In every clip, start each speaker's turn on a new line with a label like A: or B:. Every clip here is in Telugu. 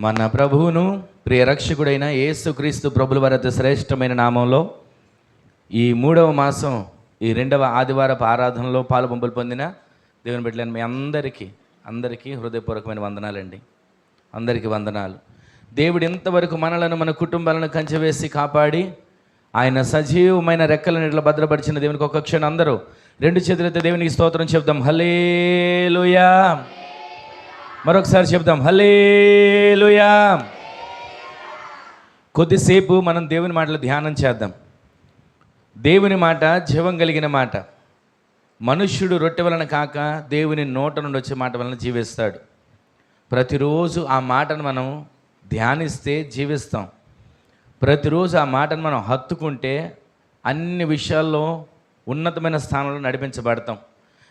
A: మన ప్రభువును ప్రియ రక్షకుడైన యేసుక్రీస్తు ప్రభుల వారి అతి శ్రేష్టమైన నామంలో ఈ 3వ మాసం ఈ 2వ ఆదివారపు ఆరాధనలో పాలు పంపులు పొందిన దేవుని బిడ్డలైన మీ అందరికీ హృదయపూర్వకమైన వందనాలండి. అందరికీ వందనాలు. దేవుడు ఇంతవరకు మనలను మన కుటుంబాలను కంచెవేసి కాపాడి ఆయన సజీవమైన రెక్కల నీడలో భద్రపరిచిన దేవునికి ఒక క్షణం అందరూ 2 చేతులతో దేవునికి స్తోత్రం చెప్దాం. హల్లెలూయా. మరొకసారి చెప్దాం, హల్లెలూయా. కొద్దిసేపు మనం దేవుని మాటలు ధ్యానం చేద్దాం. దేవుని మాట జీవం కలిగిన మాట. మనుష్యుడు రొట్టె వలన కాక దేవుని నోట నుండి వచ్చే మాట వలన జీవిస్తాడు. ప్రతిరోజు ఆ మాటను మనం ధ్యానిస్తే జీవిస్తాం. ప్రతిరోజు ఆ మాటను మనం హత్తుకుంటే అన్ని విషయాల్లో ఉన్నతమైన స్థానంలో నడిపించబడతాం.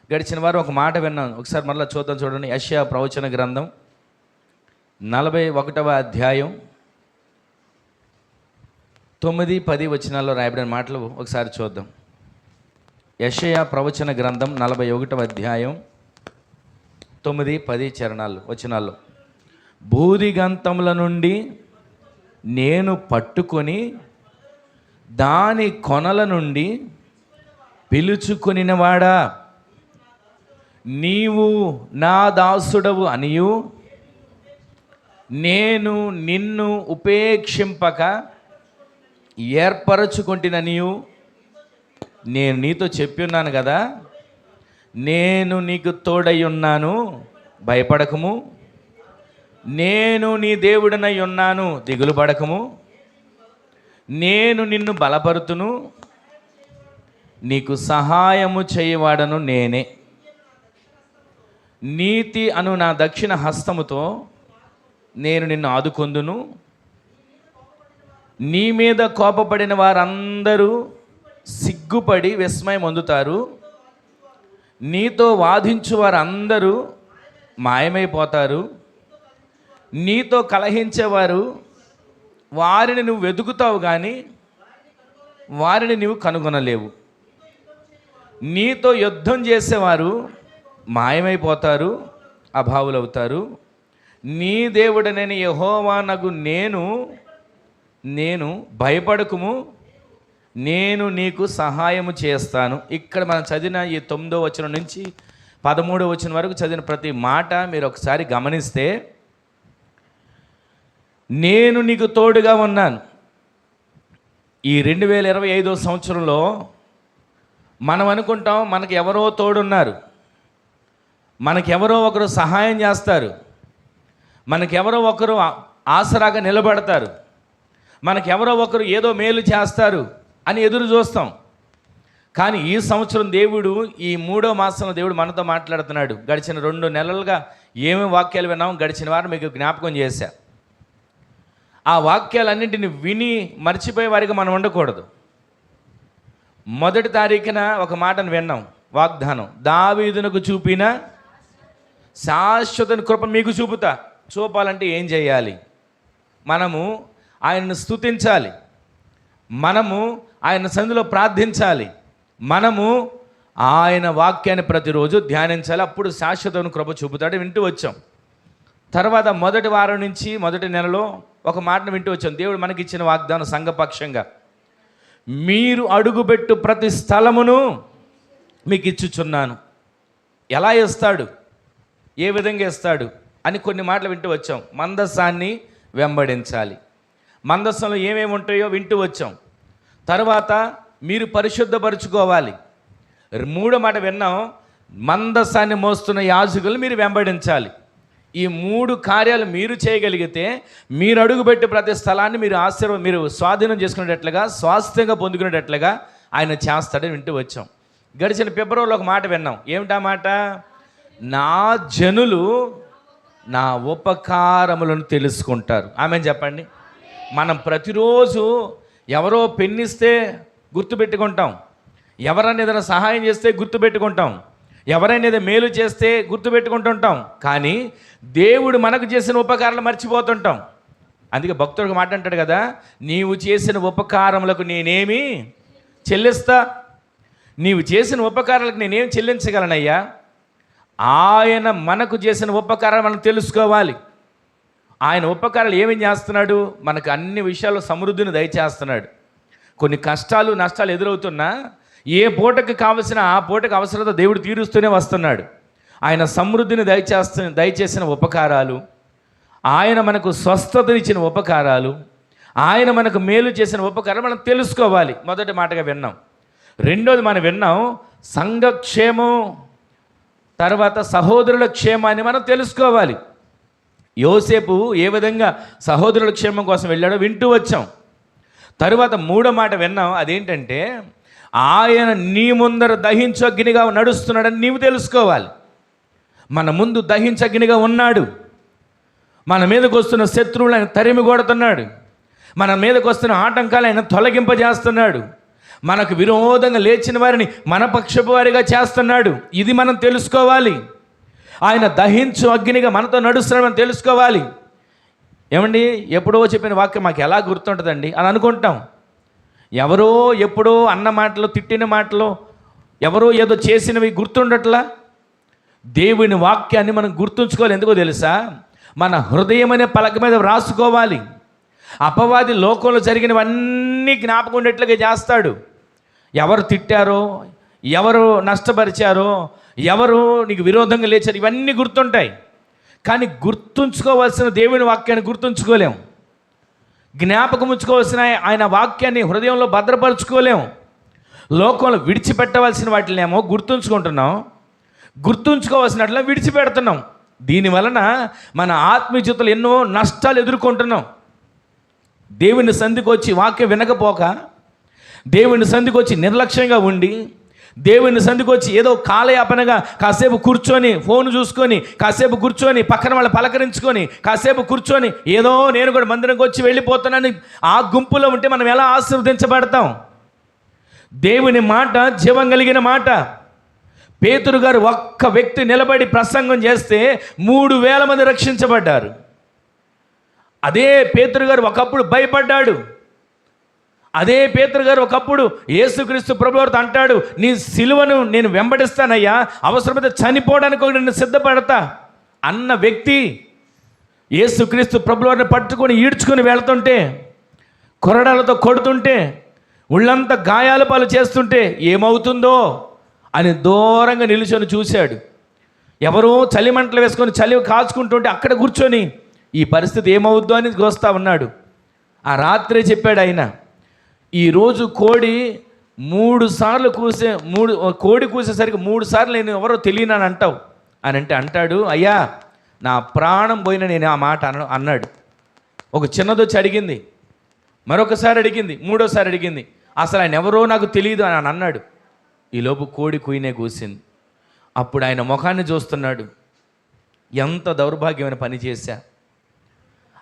A: గడిచిన వారం ఒక మాట విన్నాం, ఒకసారి మరలా చూడండి. యెషయా ప్రవచన గ్రంథం 41వ అధ్యాయం 9-10 వచనాల్లో రాయబడిన మాటలు ఒకసారి చూద్దాం. యెషయా ప్రవచన గ్రంథం 41వ అధ్యాయం 9-10 వచనాల్లో, భూదిగంతముల నుండి నేను పట్టుకొని దాని కొనల నుండి పిలుచుకొనినవాడా, నీవు నా దాసుడవు అనియు నేను నిన్ను ఉపేక్షింపక ఏర్పరచుకొంటిననియు నేను నీతో చెప్పి ఉన్నాను కదా. నేను నీకు తోడై ఉన్నాను, భయపడకము. నేను నీ దేవుడనై ఉన్నాను, దిగులు పడకము. నేను నిన్ను బలపరుతును, నీకు సహాయము చేయవాడను నేనే. నీతి అను నా దక్షిణ హస్తముతో నేను నిన్ను ఆదుకొందును. నీ మీద కోపపడిన వారందరూ సిగ్గుపడి విస్మయం పొందుతారు. నీతో వాదించు వారందరూ మాయమైపోతారు. నీతో కలహించేవారు వారిని నువ్వు వెతుకుతావు కానీ వారిని నువ్వు కనుగొనలేవు. నీతో యుద్ధం చేసేవారు మాయమైపోతారు, అభావులవుతారు. నీ దేవుడనైన యెహోవానగు నేను భయపడకుము, నేను నీకు సహాయము చేస్తాను. ఇక్కడ మనం చదివిన ఈ 9వ వచనం నుంచి 13వ వచనం వరకు చదివిన ప్రతి మాట మీరు ఒకసారి గమనిస్తే, నేను నీకు తోడుగా ఉన్నాను. ఈ 2025వ సంవత్సరంలో మనం అనుకుంటాం మనకు ఎవరో తోడున్నారు, మనకెవరో ఒకరు సహాయం చేస్తారు, మనకెవరో ఒకరు ఆసరాగా నిలబడతారు, మనకెవరో ఒకరు ఏదో మేలు చేస్తారు అని ఎదురు చూస్తాం. కానీ ఈ సంవత్సరం దేవుడు, ఈ 3వ మాసంలో దేవుడు మనతో మాట్లాడుతున్నాడు. గడిచిన 2 నెలలుగా ఏమేమి వాక్యాలు విన్నాం, గడిచిన వారం మీకు జ్ఞాపకం చేశా. ఆ వాక్యాలన్నింటిని విని మర్చిపోయే వారికి మనం ఉండకూడదు. 1వ తారీఖున ఒక మాటను విన్నాం, వాగ్దానం, దావీదునకు చూపిన శాశ్వత కృప మీకు చూపాలంటే ఏం చేయాలి? మనము ఆయనను స్తుతించాలి, మనము ఆయన సన్నిధిలో ప్రార్థించాలి, మనము ఆయన వాక్యాన్ని ప్రతిరోజు ధ్యానించాలి. అప్పుడు శాశ్వత కృప చూపుతాడు. వింటూ వచ్చాం. తర్వాత మొదటి వారం నుంచి మొదటి నెలలో ఒక మాటను వింటూ వచ్చాం. దేవుడు మనకిచ్చిన వాగ్దానం సంఘపక్షంగా, మీరు అడుగుపెట్టు ప్రతి స్థలమును మీకు ఇచ్చుచున్నాను. ఎలా ఇస్తాడు, ఏ విధంగా ఇస్తాడు అని కొన్ని మాటలు వింటూ వచ్చాం. మందస్సాన్ని వెంబడించాలి, మందస్సంలో ఏమేమి ఉంటాయో వింటూ వచ్చాం. తర్వాత మీరు పరిశుద్ధపరుచుకోవాలి. 3వ మాట విన్నాం, మందస్సాన్ని మోస్తున్న యాజకులు మీరు వెంబడించాలి. ఈ 3 కార్యాలు మీరు చేయగలిగితే మీరు అడుగుపెట్టే ప్రతి స్థలాన్ని మీరు స్వాధీనం చేసుకునేటట్లుగా, స్వాస్థ్యంగా పొందుకునేటట్లుగా ఆయన చేస్తాడని వింటూ వచ్చాం. గడిచిన ఫిబ్రవరిలో ఒక మాట విన్నాం. ఏమిటా మాట? నా జనులు నా ఉపకారములను తెలుసుకుంటారు. ఆమెను చెప్పండి. మనం ప్రతిరోజు ఎవరో పెన్నిస్తే గుర్తుపెట్టుకుంటాం, ఎవరైనా ఏదైనా సహాయం చేస్తే గుర్తుపెట్టుకుంటాం, ఎవరైనా ఏదో మేలు చేస్తే గుర్తుపెట్టుకుంటుంటాం. కానీ దేవుడు మనకు చేసిన ఉపకారాలు మర్చిపోతుంటాం. అందుకే భక్తుడికి మాట అంటాడు కదా, నీవు చేసిన ఉపకారములకు నేనేమి చెల్లిస్తా? నీవు చేసిన ఉపకారాలకు నేనేం చెల్లించగలనయ్యా? ఆయన మనకు చేసిన ఉపకారం మనం తెలుసుకోవాలి. ఆయన ఉపకారాలు ఏమేం చేస్తున్నాడు? మనకు అన్ని విషయాల్లో సమృద్ధిని దయచేస్తున్నాడు. కొన్ని కష్టాలు నష్టాలు ఎదురవుతున్నా ఏ పూటకి కావలసిన ఆ పూటకి అవసరత దేవుడు తీరుస్తూనే వస్తున్నాడు. ఆయన సమృద్ధిని దయచేసిన ఉపకారాలు, ఆయన మనకు స్వస్థతనిచ్చిన ఉపకారాలు, ఆయన మనకు మేలు చేసిన ఉపకారాలు మనం తెలుసుకోవాలి. మొదటి మాటగా విన్నాం. రెండోది మనం విన్నాం సంఘక్షేమం, తర్వాత సహోదరుల క్షేమాన్ని మనం తెలుసుకోవాలి. యోసేపు ఏ విధంగా సహోదరుల క్షేమం కోసం వెళ్ళాడో వింటూ వచ్చాం. తరువాత మూడో మాట విన్నాం. అదేంటంటే ఆయన నీ ముందర దహించగ్నిగా నడుస్తున్నాడని నీవు తెలుసుకోవాలి. మన ముందు దహించగ్నిగా ఉన్నాడు. మన మీదకు వస్తున్న శత్రువులు ఆయన తరిమి కొడుతున్నాడు. మన మీదకు వస్తున్న ఆటంకాలు ఆయన తొలగింపజేస్తున్నాడు. మనకు విరోధంగా లేచిన వారిని మన పక్షపు వారిగా చేస్తున్నాడు. ఇది మనం తెలుసుకోవాలి. ఆయన దహించు అగ్నిగా మనతో నడుస్తున్నాడని తెలుసుకోవాలి. ఏమండి, ఎప్పుడో చెప్పిన వాక్యం మాకు ఎలా గుర్తుంటుందండి అని అనుకుంటాం. ఎవరో ఎప్పుడో అన్న మాటలు, తిట్టిన మాటలు, ఎవరో ఏదో చేసినవి గుర్తుండట్లా. దేవుని వాక్యాన్ని మనం గుర్తుంచుకోవాలి. ఎందుకో తెలుసా? మన హృదయం అనే పలక మీద రాసుకోవాలి. అపవాది లోకంలో జరిగినవన్నీ జ్ఞాపకం ఉండేట్లుగా చేస్తాడు. ఎవరు తిట్టారో, ఎవరు నష్టపరిచారో, ఎవరు నీకు విరోధంగా లేచారు, ఇవన్నీ గుర్తుంటాయి. కానీ గుర్తుంచుకోవాల్సిన దేవుని వాక్యాన్ని గుర్తుంచుకోలేము. జ్ఞాపకం ఉంచుకోవాల్సిన ఆయన వాక్యాన్ని హృదయంలో భద్రపరుచుకోలేము. లోకంలో విడిచిపెట్టవలసిన వాటినేమో గుర్తుంచుకుంటున్నాం, గుర్తుంచుకోవాల్సినట్లా విడిచిపెడుతున్నాం. దీనివలన మన ఆత్మీయ జీవితంలో ఎన్నో నష్టాలు ఎదుర్కొంటున్నాం. దేవుని సంధికి వచ్చి వాక్యం వినకపోక, దేవుని సంధికి వచ్చి నిర్లక్ష్యంగా ఉండి, దేవుని సంధికి వచ్చి ఏదో కాలయాపనగా కాసేపు కూర్చొని ఫోన్ చూసుకొని, కాసేపు కూర్చొని పక్కన వాళ్ళు పలకరించుకొని, కాసేపు కూర్చొని ఏదో నేను కూడా మందిరంకి వచ్చి వెళ్ళిపోతున్నాను ఆ గుంపులో ఉంటే మనం ఎలా ఆశీర్వదించబడతాం? దేవుని మాట జీవం కలిగిన మాట. పేతురు గారు ఒక్క వ్యక్తి నిలబడి ప్రసంగం చేస్తే 3,000 మంది రక్షించబడ్డారు. అదే పేతురు గారు ఒకప్పుడు భయపడ్డాడు. అదే పేతురు గారు ఒకప్పుడు యేసుక్రీస్తు ప్రభువారితో అంటాడు, నీ సిలువను నేను వెంబడిస్తానయ్యా, అవసరమైతే చనిపోవడానికి ఒక నేను సిద్ధపడతా అన్న వ్యక్తి యేసుక్రీస్తు ప్రభువారిని పట్టుకొని ఈడ్చుకొని వెళ్తుంటే, కొరడాలతో కొడుతుంటే, ఒళ్ళంతా గాయాల పాలు చేస్తుంటే ఏమవుతుందో అని దూరంగా నిలుచొని చూశాడు. ఎవరో చలిమంటలు వేసుకొని చలి కాచుకుంటుంటే అక్కడ కూర్చొని ఈ పరిస్థితి ఏమవుద్దో అని చూస్తూ ఉన్నాడు. ఆ రాత్రే చెప్పాడు ఆయన, ఈరోజు కోడి 3 సార్లు కోడి కూసేసరికి 3 సార్లు నేను ఎవరో తెలియనని అంటావు అని అంటాడు, అయ్యా నా ప్రాణం పోయిన నేను ఆ మాట అన్నాడు. ఒక చిన్నదొచ్చి అడిగింది, మరొకసారి అడిగింది, 3వసారి అడిగింది, అసలు ఆయన ఎవరో నాకు తెలియదు అని అన్నాడు. ఈలోపు కోడి కుయినే కూసింది. అప్పుడు ఆయన ముఖాన్ని చూస్తున్నాడు, ఎంత దౌర్భాగ్యమైన పని చేశా.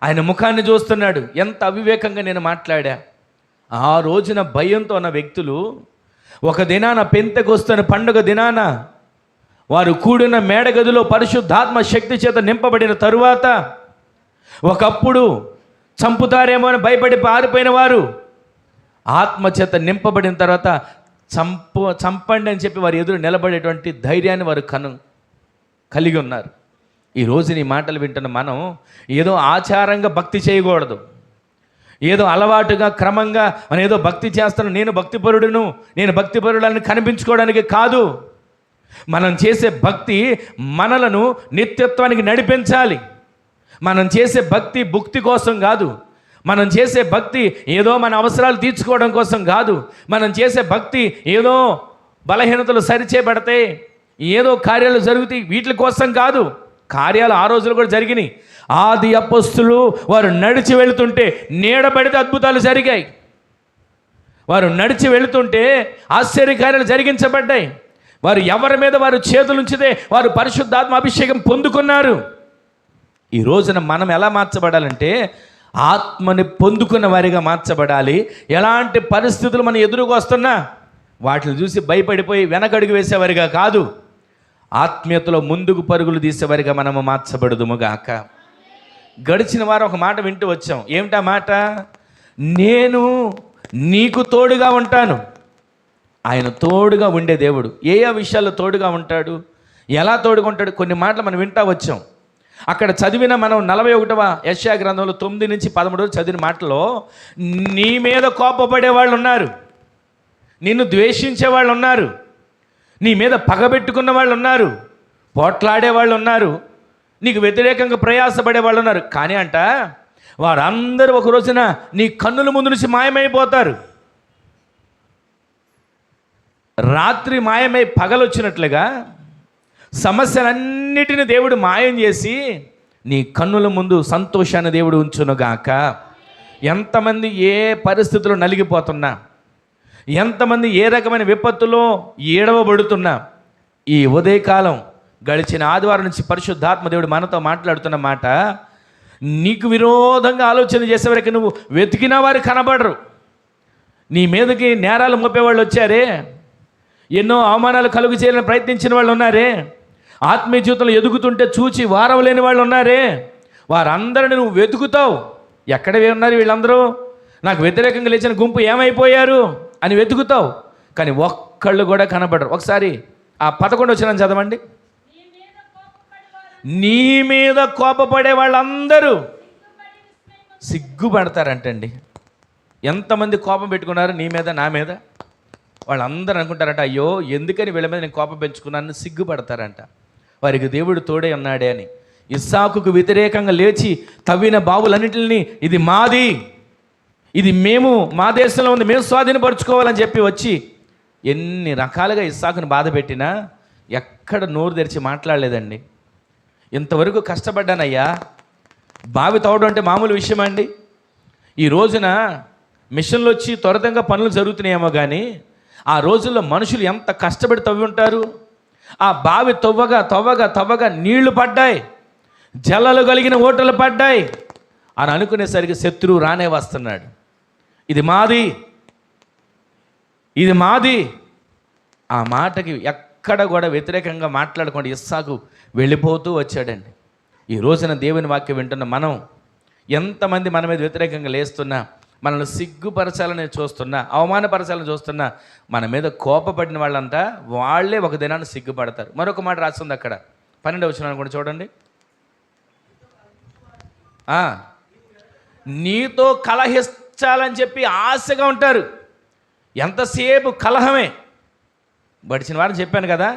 A: ఆయన ముఖాన్ని చూస్తున్నాడు, ఎంత అవివేకంగా నేను మాట్లాడా. ఆ రోజున భయంతో ఉన్న వ్యక్తులు ఒక దినాన పెంతెకొస్తున్న పండుగ దినాన వారు కూడిన మేడగదిలో పరిశుద్ధాత్మ శక్తి చేత నింపబడిన తరువాత, ఒకప్పుడు చంపుతారేమో అని భయపడి పారిపోయిన వారు ఆత్మ చేత నింపబడిన తర్వాత చంపండి అని చెప్పి వారి ఎదురు నిలబడేటువంటి ధైర్యాన్ని వారు కలిగి ఉన్నారు. ఈరోజు నీ మాటలు వింటున్న మనం ఏదో ఆచారంగా భక్తి చేయకూడదు. ఏదో అలవాటుగా క్రమంగా మనం ఏదో భక్తి చేస్తున్నాం, నేను భక్తిపరుడని కనిపించుకోవడానికి కాదు. మనం చేసే భక్తి మనలను నిత్యత్వానికి నడిపించాలి. మనం చేసే భక్తి భుక్తి కోసం కాదు. మనం చేసే భక్తి ఏదో మన అవసరాలు తీర్చుకోవడం కోసం కాదు. మనం చేసే భక్తి ఏదో బలహీనతలు సరిచేయబడితే, ఏదో కార్యాలు జరుగుతాయి వీటి కోసం కాదు. కార్యాలు ఆ రోజులు కూడా జరిగినాయి. ఆది అపొస్తలులు వారు నడిచి వెళుతుంటే నీడబడితే అద్భుతాలు జరిగాయి. వారు నడిచి వెళుతుంటే ఆశ్చర్యకార్యాలు జరిగించబడ్డాయి. వారు ఎవరి మీద వారు చేతులుంచితే వారు పరిశుద్ధాత్మ అభిషేకం పొందుకున్నారు. ఈ రోజున మనం ఎలా మార్చబడాలంటే ఆత్మని పొందుకున్న వారిగా మార్చబడాలి. ఎలాంటి పరిస్థితులు మనం ఎదురుకు వస్తున్నా వాటిని చూసి భయపడిపోయి వెనకడుగు వేసేవారిగా కాదు, ఆత్మీయతలో ముందుకు పరుగులు తీసేవారిగా మనము మార్చబడుదుముగాక. గడిచిన వారం ఒక మాట వింటూ వచ్చాం. ఏమిటా మాట? నేను నీకు తోడుగా ఉంటాను. ఆయన తోడుగా ఉండే దేవుడు. ఏ విషయాల్లో తోడుగా ఉంటాడు, ఎలా తోడుగా ఉంటాడు, కొన్ని మాటలు మనం వింటూ వచ్చాం. అక్కడ చదివిన మనం 41వ యెషయా గ్రంథంలో 9-13 చదివిన మాటలో నీ మీద కోపపడే వాళ్ళు ఉన్నారు, నిన్ను ద్వేషించే వాళ్ళు ఉన్నారు, నీ మీద పగబెట్టుకున్న వాళ్ళు ఉన్నారు, పోట్లాడే వాళ్ళు ఉన్నారు, నీకు వ్యతిరేకంగా ప్రయాసపడే వాళ్ళు ఉన్నారు. కానీ అంట వారందరూ ఒక రోజున నీ కన్నుల ముందు నుంచి మాయమైపోతారు. రాత్రి మాయమై పగలొచ్చినట్లుగా సమస్యలన్నిటిని దేవుడు మాయం చేసి నీ కన్నుల ముందు సంతోషాన్ని దేవుడు ఉంచునుగాక. ఎంతమంది ఏ పరిస్థితుల్లో నలిగిపోతున్నా, ఎంతమంది ఏ రకమైన విపత్తులో ఏడవబడుతున్నా, ఈ ఉదయకాలం గడిచిన ఆదివారం నుంచి పరిశుద్ధాత్మ దేవుడు మనతో మాట్లాడుతున్న మాట, నీకు విరోధంగా ఆలోచన చేసేవారికి నువ్వు వెతికిన వారు కనబడరు. నీ మీదకి నేరాలు మోపేవాళ్ళు వచ్చారే, ఎన్నో అవమానాలు కలుగు చేయాలని ప్రయత్నించిన వాళ్ళు ఉన్నారే, ఆత్మీయ జీవితంలో ఎదుగుతుంటే చూచి వారం లేని వాళ్ళు ఉన్నారే, వారందరిని నువ్వు వెతుకుతావు. ఎక్కడ ఉన్నారు వీళ్ళందరూ, నాకు వ్యతిరేకంగా లేచిన గుంపు ఏమైపోయారు అని వెతుకుతావు, కానీ ఒక్కళ్ళు కూడా కనబడరు. ఒకసారి ఆ 11 వచ్చిన చదవండి. నీ మీద కోపపడే వాళ్ళందరూ సిగ్గుపడతారంటండి. ఎంతమంది కోపం పెట్టుకున్నారు నీ మీద, నా మీద? వాళ్ళందరూ అనుకుంటారంట, అయ్యో ఎందుకని వీళ్ళ మీద నేను కోపం పెంచుకున్నానని సిగ్గుపడతారంట. వారికి దేవుడు తోడే ఉన్నాడే అని. ఇస్సాకుకు వ్యతిరేకంగా లేచి తవ్విన బావులన్నింటినీ ఇది మాది, ఇది మేము, మా దేశంలో ఉంది, మేము స్వాధీనపరుచుకోవాలని చెప్పి వచ్చి ఎన్ని రకాలుగా ఇస్సాకుని బాధ పెట్టినా ఎక్కడ నోరు తెరిచి మాట్లాడలేదండి. ఇంతవరకు కష్టపడ్డానయ్యా. బావి తవ్వడం అంటే మామూలు విషయం అండి. ఈ రోజున మిషన్లు వచ్చి త్వరితంగా పనులు జరుగుతున్నాయేమో కానీ ఆ రోజుల్లో మనుషులు ఎంత కష్టపడి తవ్వి ఉంటారు. ఆ బావి తవ్వగా తవ్వగా తవ్వగా నీళ్లు పడ్డాయి, జల్లలు కలిగిన ఓటలు పడ్డాయి అని అనుకునేసరికి శత్రువు రానే వస్తున్నాడు. ఇది మాది, ఇది మాది. ఆ మాటకి ఎక్కడ కూడా వ్యతిరేకంగా మాట్లాడకుండా ఇస్సాకు వెళ్ళిపోతూ వచ్చాడండి. ఈ రోజున దేవుని వాక్యం వింటున్న మనం ఎంతమంది మన మీద వ్యతిరేకంగా లేస్తున్నా, మనల్ని సిగ్గుపరచాలని చూస్తున్నా, అవమానపరచాలని చూస్తున్నా, మన మీద కోపపడిన వాళ్ళంతా వాళ్ళే ఒక దినాన్ని సిగ్గుపడతారు. మరొక మాట రాస్తుంది అక్కడ 12వ వచనం కూడా చూడండి. నీతో కలహించాలని చెప్పి ఆశగా ఉంటారు. ఎంతసేపు కలహమే. గడిచిన వారం చెప్పాను కదా,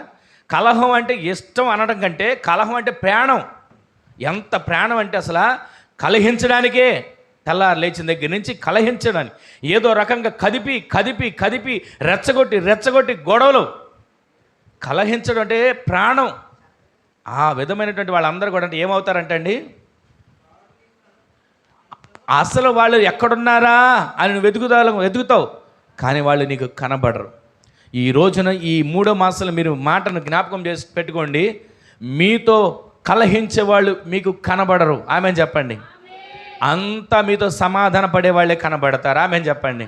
A: కలహం అంటే ఇష్టం అనడం కంటే కలహం అంటే ప్రాణం. ఎంత ప్రాణం అంటే అసలు కలహించడానికే, తెల్లారు లేచిన దగ్గర నుంచి కలహించడానికి, ఏదో రకంగా కదిపి కదిపి కదిపి రెచ్చగొట్టి రెచ్చగొట్టి గొడవలు. కలహించడం అంటే ప్రాణం. ఆ విధమైనటువంటి వాళ్ళందరూ కూడా అంటే ఏమవుతారంటే అండి, అసలు వాళ్ళు ఎక్కడున్నారా అని నువ్వు వెతుకుతావు, కానీ వాళ్ళు నీకు కనబడరు. ఈ రోజున ఈ 3వ మాసంలో మీరు మాటను జ్ఞాపకం చేసి పెట్టుకోండి, మీతో కలహించే వాళ్ళు మీకు కనబడరు. ఆమెను చెప్పండి. అంతా మీతో సమాధాన పడే వాళ్ళే కనబడతారు. ఆమెను చెప్పండి.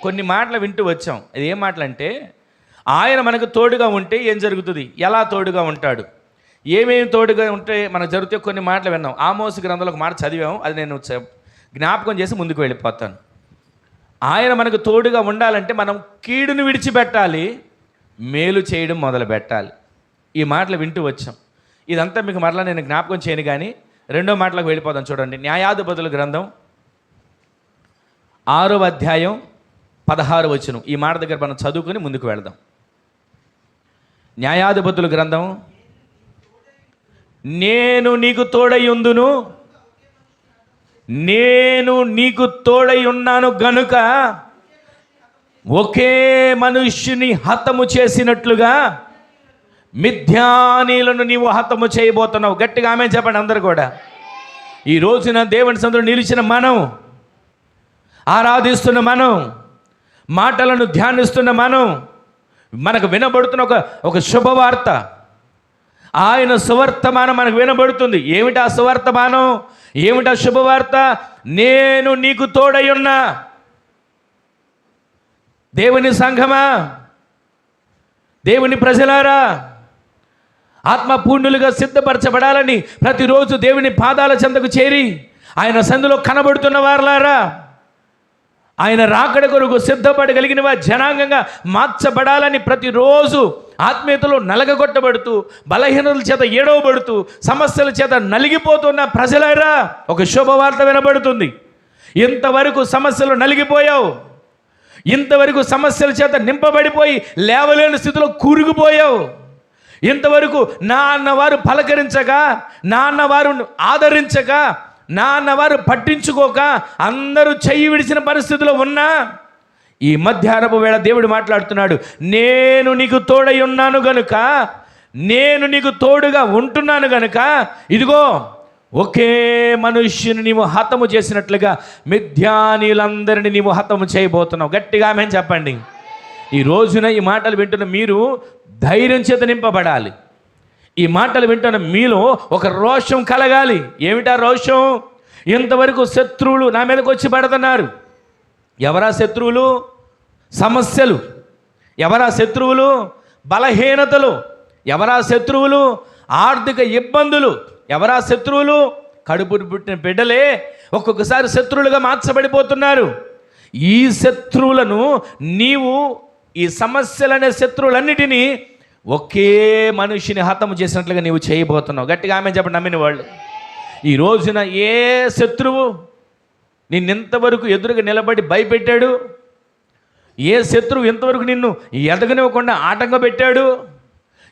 A: కొన్ని మాటలు వింటూ వచ్చాం. అది ఏం మాటలంటే, ఆయన మనకు తోడుగా ఉంటే ఏం జరుగుతుంది, ఎలా తోడుగా ఉంటాడు, ఏమేమి తోడుగా ఉంటే మనకు జరిగితే కొన్ని మాటలు విన్నాం. ఆమోసు గ్రంథంలో ఒక మాట చదివాము, అది నేను జ్ఞాపకం చేసి ముందుకు వెళ్ళిపోతాను. ఆయన మనకు తోడుగా ఉండాలంటే మనం కీడును విడిచిపెట్టాలి, మేలు చేయడం మొదలు పెట్టాలి. ఈ మాటలు వింటూ వచ్చాం. ఇదంతా మీకు మరలా నేను జ్ఞాపకం చేయను, కానీ 2వ మాటలకు వెళ్ళిపోదాం. చూడండి, న్యాయాధిపతుల గ్రంథం 6వ అధ్యాయం 16వ వచనం. ఈ మాట దగ్గర మనం చదువుకొని ముందుకు వెళదాం. న్యాయాధిపతుల గ్రంథం, నేను నీకు తోడయ్యుందును, నేను నీకు తోడై ఉన్నాను గనుక ఒకే మనుష్యుని హతము చేసినట్లుగా మిథ్యానీయులను నీవు హతము చేయబోతున్నావు. గట్టిగా ఆమె చెప్పండి అందరు కూడా. ఈ రోజున దేవుని సన్నిధిలో నిలిచిన మనం, ఆరాధిస్తున్న మనం, మాటలను ధ్యానిస్తున్న మనం, మనకు వినబడుతున్న ఒక శుభవార్త, ఆయన సువర్తమానం మనకు వినబడుతుంది. ఏమిటా సువర్తమానం, ఏమిటా శుభవార్త? నేను నీకు తోడై ఉన్నా. దేవుని సంఘమా, దేవుని ప్రజలారా, ఆత్మపూర్ణులుగా సిద్ధపరచబడాలని ప్రతిరోజు దేవుని పాదాల చెంతకు చేరి ఆయన సందులో కనబడుతున్న వారలారా, ఆయన రాకడ కొరకు సిద్ధపడగలిగినవా జనాంగంగా మార్చబడాలని ప్రతిరోజు ఆత్మీయతలో నలగగొట్టబడుతూ, బలహీనతల చేత ఏడవబడుతూ, సమస్యల చేత నలిగిపోతున్న ప్రజలారా, ఒక శుభవార్త వినబడుతుంది. ఇంతవరకు సమస్యలు నలిగిపోయావు, ఇంతవరకు సమస్యల చేత నింపబడిపోయి లేవలేని స్థితిలో కూరుకుపోయావు. ఇంతవరకు నా అన్నవారు పలకరించగా, నా అన్నవారు ఆదరించగా, నా అన్నవారు పట్టించుకోక అందరూ చెయ్యి విడిచిన పరిస్థితిలో ఉన్నా, ఈ మధ్యాహ్నపు వేళ దేవుడు మాట్లాడుతున్నాడు. నేను నీకు తోడై ఉన్నాను గనుక, నేను నీకు తోడుగా ఉంటున్నాను గనుక, ఇదిగో ఒకే మనుష్యుని నీవు హతము చేసినట్లుగా మిథ్యానీయులందరినీ నీవు హతము చేయబోతున్నావు. గట్టిగా ఆమేన్ చెప్పండి. ఈ రోజున ఈ మాటలు వింటున్న మీరు ధైర్యం చేత నింపబడాలి. ఈ మాటలు వింటున్న మీలో ఒక రోషం కలగాలి. ఏమిటా రోషం? ఇంతవరకు శత్రువులు నా మీదకి వచ్చి పడుతున్నారు. ఎవరా శత్రువులు? సమస్యలు. ఎవరా శత్రువులు? బలహీనతలు. ఎవరా శత్రువులు? ఆర్థిక ఇబ్బందులు. ఎవరా శత్రువులు? కడుపు పుట్టిన బిడ్డలే ఒక్కొక్కసారి శత్రువులుగా మార్చబడిపోతున్నారు. ఈ శత్రువులను నీవు, ఈ సమస్యలనే శత్రువులన్నిటినీ ఒకే మనిషిని హతము చేసినట్లుగా నీవు చేయబోతున్నావు. గట్టిగా ఆమె చెప్పండి నమ్మిన వాళ్ళు. ఈ రోజున ఏ శత్రువు నిన్నెంతవరకు ఎదురుగా నిలబడి భయపెట్టాడు? ఏ శత్రువు ఇంతవరకు నిన్ను ఎదగనివ్వకుండా ఆటంకం పెట్టాడు?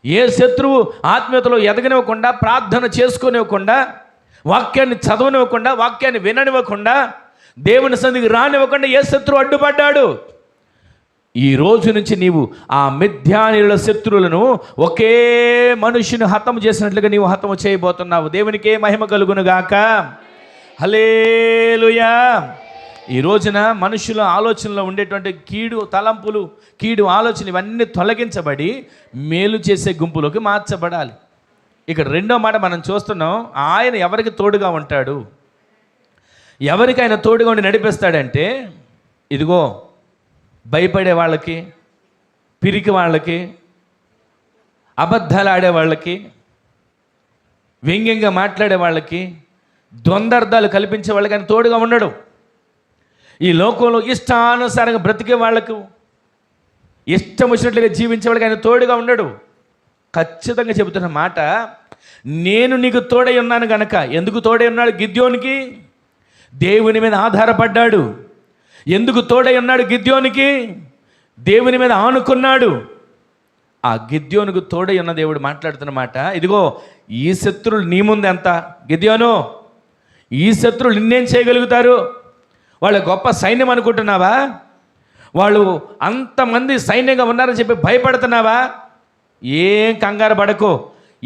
A: ఏ శత్రువు ఆత్మీయతలో ఎదగనివ్వకుండా, ప్రార్థన చేసుకునివ్వకుండా, వాక్యాన్ని చదవనివ్వకుండా, వాక్యాన్ని విననివ్వకుండా, దేవుని సన్నిధికి రానివ్వకుండా ఏ శత్రువు అడ్డుపడ్డాడు? ఈ రోజు నుంచి నీవు ఆ మిథ్యానీయుల శత్రువులను ఒకే మనుషుని హతము చేసినట్లుగా నీవు హతము చేయబోతున్నావు. దేవునికే మహిమ కలుగునుగాక. హల్లెలూయా. ఈ రోజున మనుషుల ఆలోచనలో ఉండేటువంటి కీడు తలంపులు, కీడు ఆలోచన ఇవన్నీ తొలగించబడి మేలు చేసే గుంపులోకి మార్చబడాలి. ఇక్కడ రెండో మాట మనం చూస్తున్నాం. ఆయన ఎవరికి తోడుగా ఉంటాడు? ఎవరికి ఆయన తోడుగా ఉండి నడిపిస్తాడంటే, ఇదిగో భయపడే వాళ్ళకి, పిరికి వాళ్ళకి, అబద్ధాలు ఆడే వాళ్ళకి, వ్యంగ్యంగా మాట్లాడే వాళ్ళకి, ద్వంద్వార్థాలు కల్పించే వాళ్ళకి ఆయన తోడుగా ఉండడు. ఈ లోకంలో ఇష్టానుసారంగా బ్రతికే వాళ్లకు, ఇష్టం వచ్చినట్లుగా జీవించే వాళ్ళకి ఆయన తోడుగా ఉండడు. ఖచ్చితంగా చెబుతున్న మాట, నేను నీకు తోడై ఉన్నాను గనక. ఎందుకు తోడై ఉన్నాడు? గిద్యోనికి దేవుని మీద ఆధారపడ్డాడు. ఎందుకు తోడై ఉన్నాడు గిద్యోనికి? దేవుని మీద ఆనుకున్నాడు. ఆ గిద్యోనుకు తోడై ఉన్న దేవుడు మాట్లాడుతున్నమాట, ఇదిగో ఈ శత్రువులు నీ ముందు ఎంత గిద్యోను, ఈ శత్రువులు నిన్నేం చేయగలుగుతారు? వాళ్ళ గొప్ప సైన్యం అనుకుంటున్నావా? వాళ్ళు అంతమంది సైన్యంగా ఉన్నారని చెప్పి భయపడుతున్నావా? ఏం కంగారు పడకు.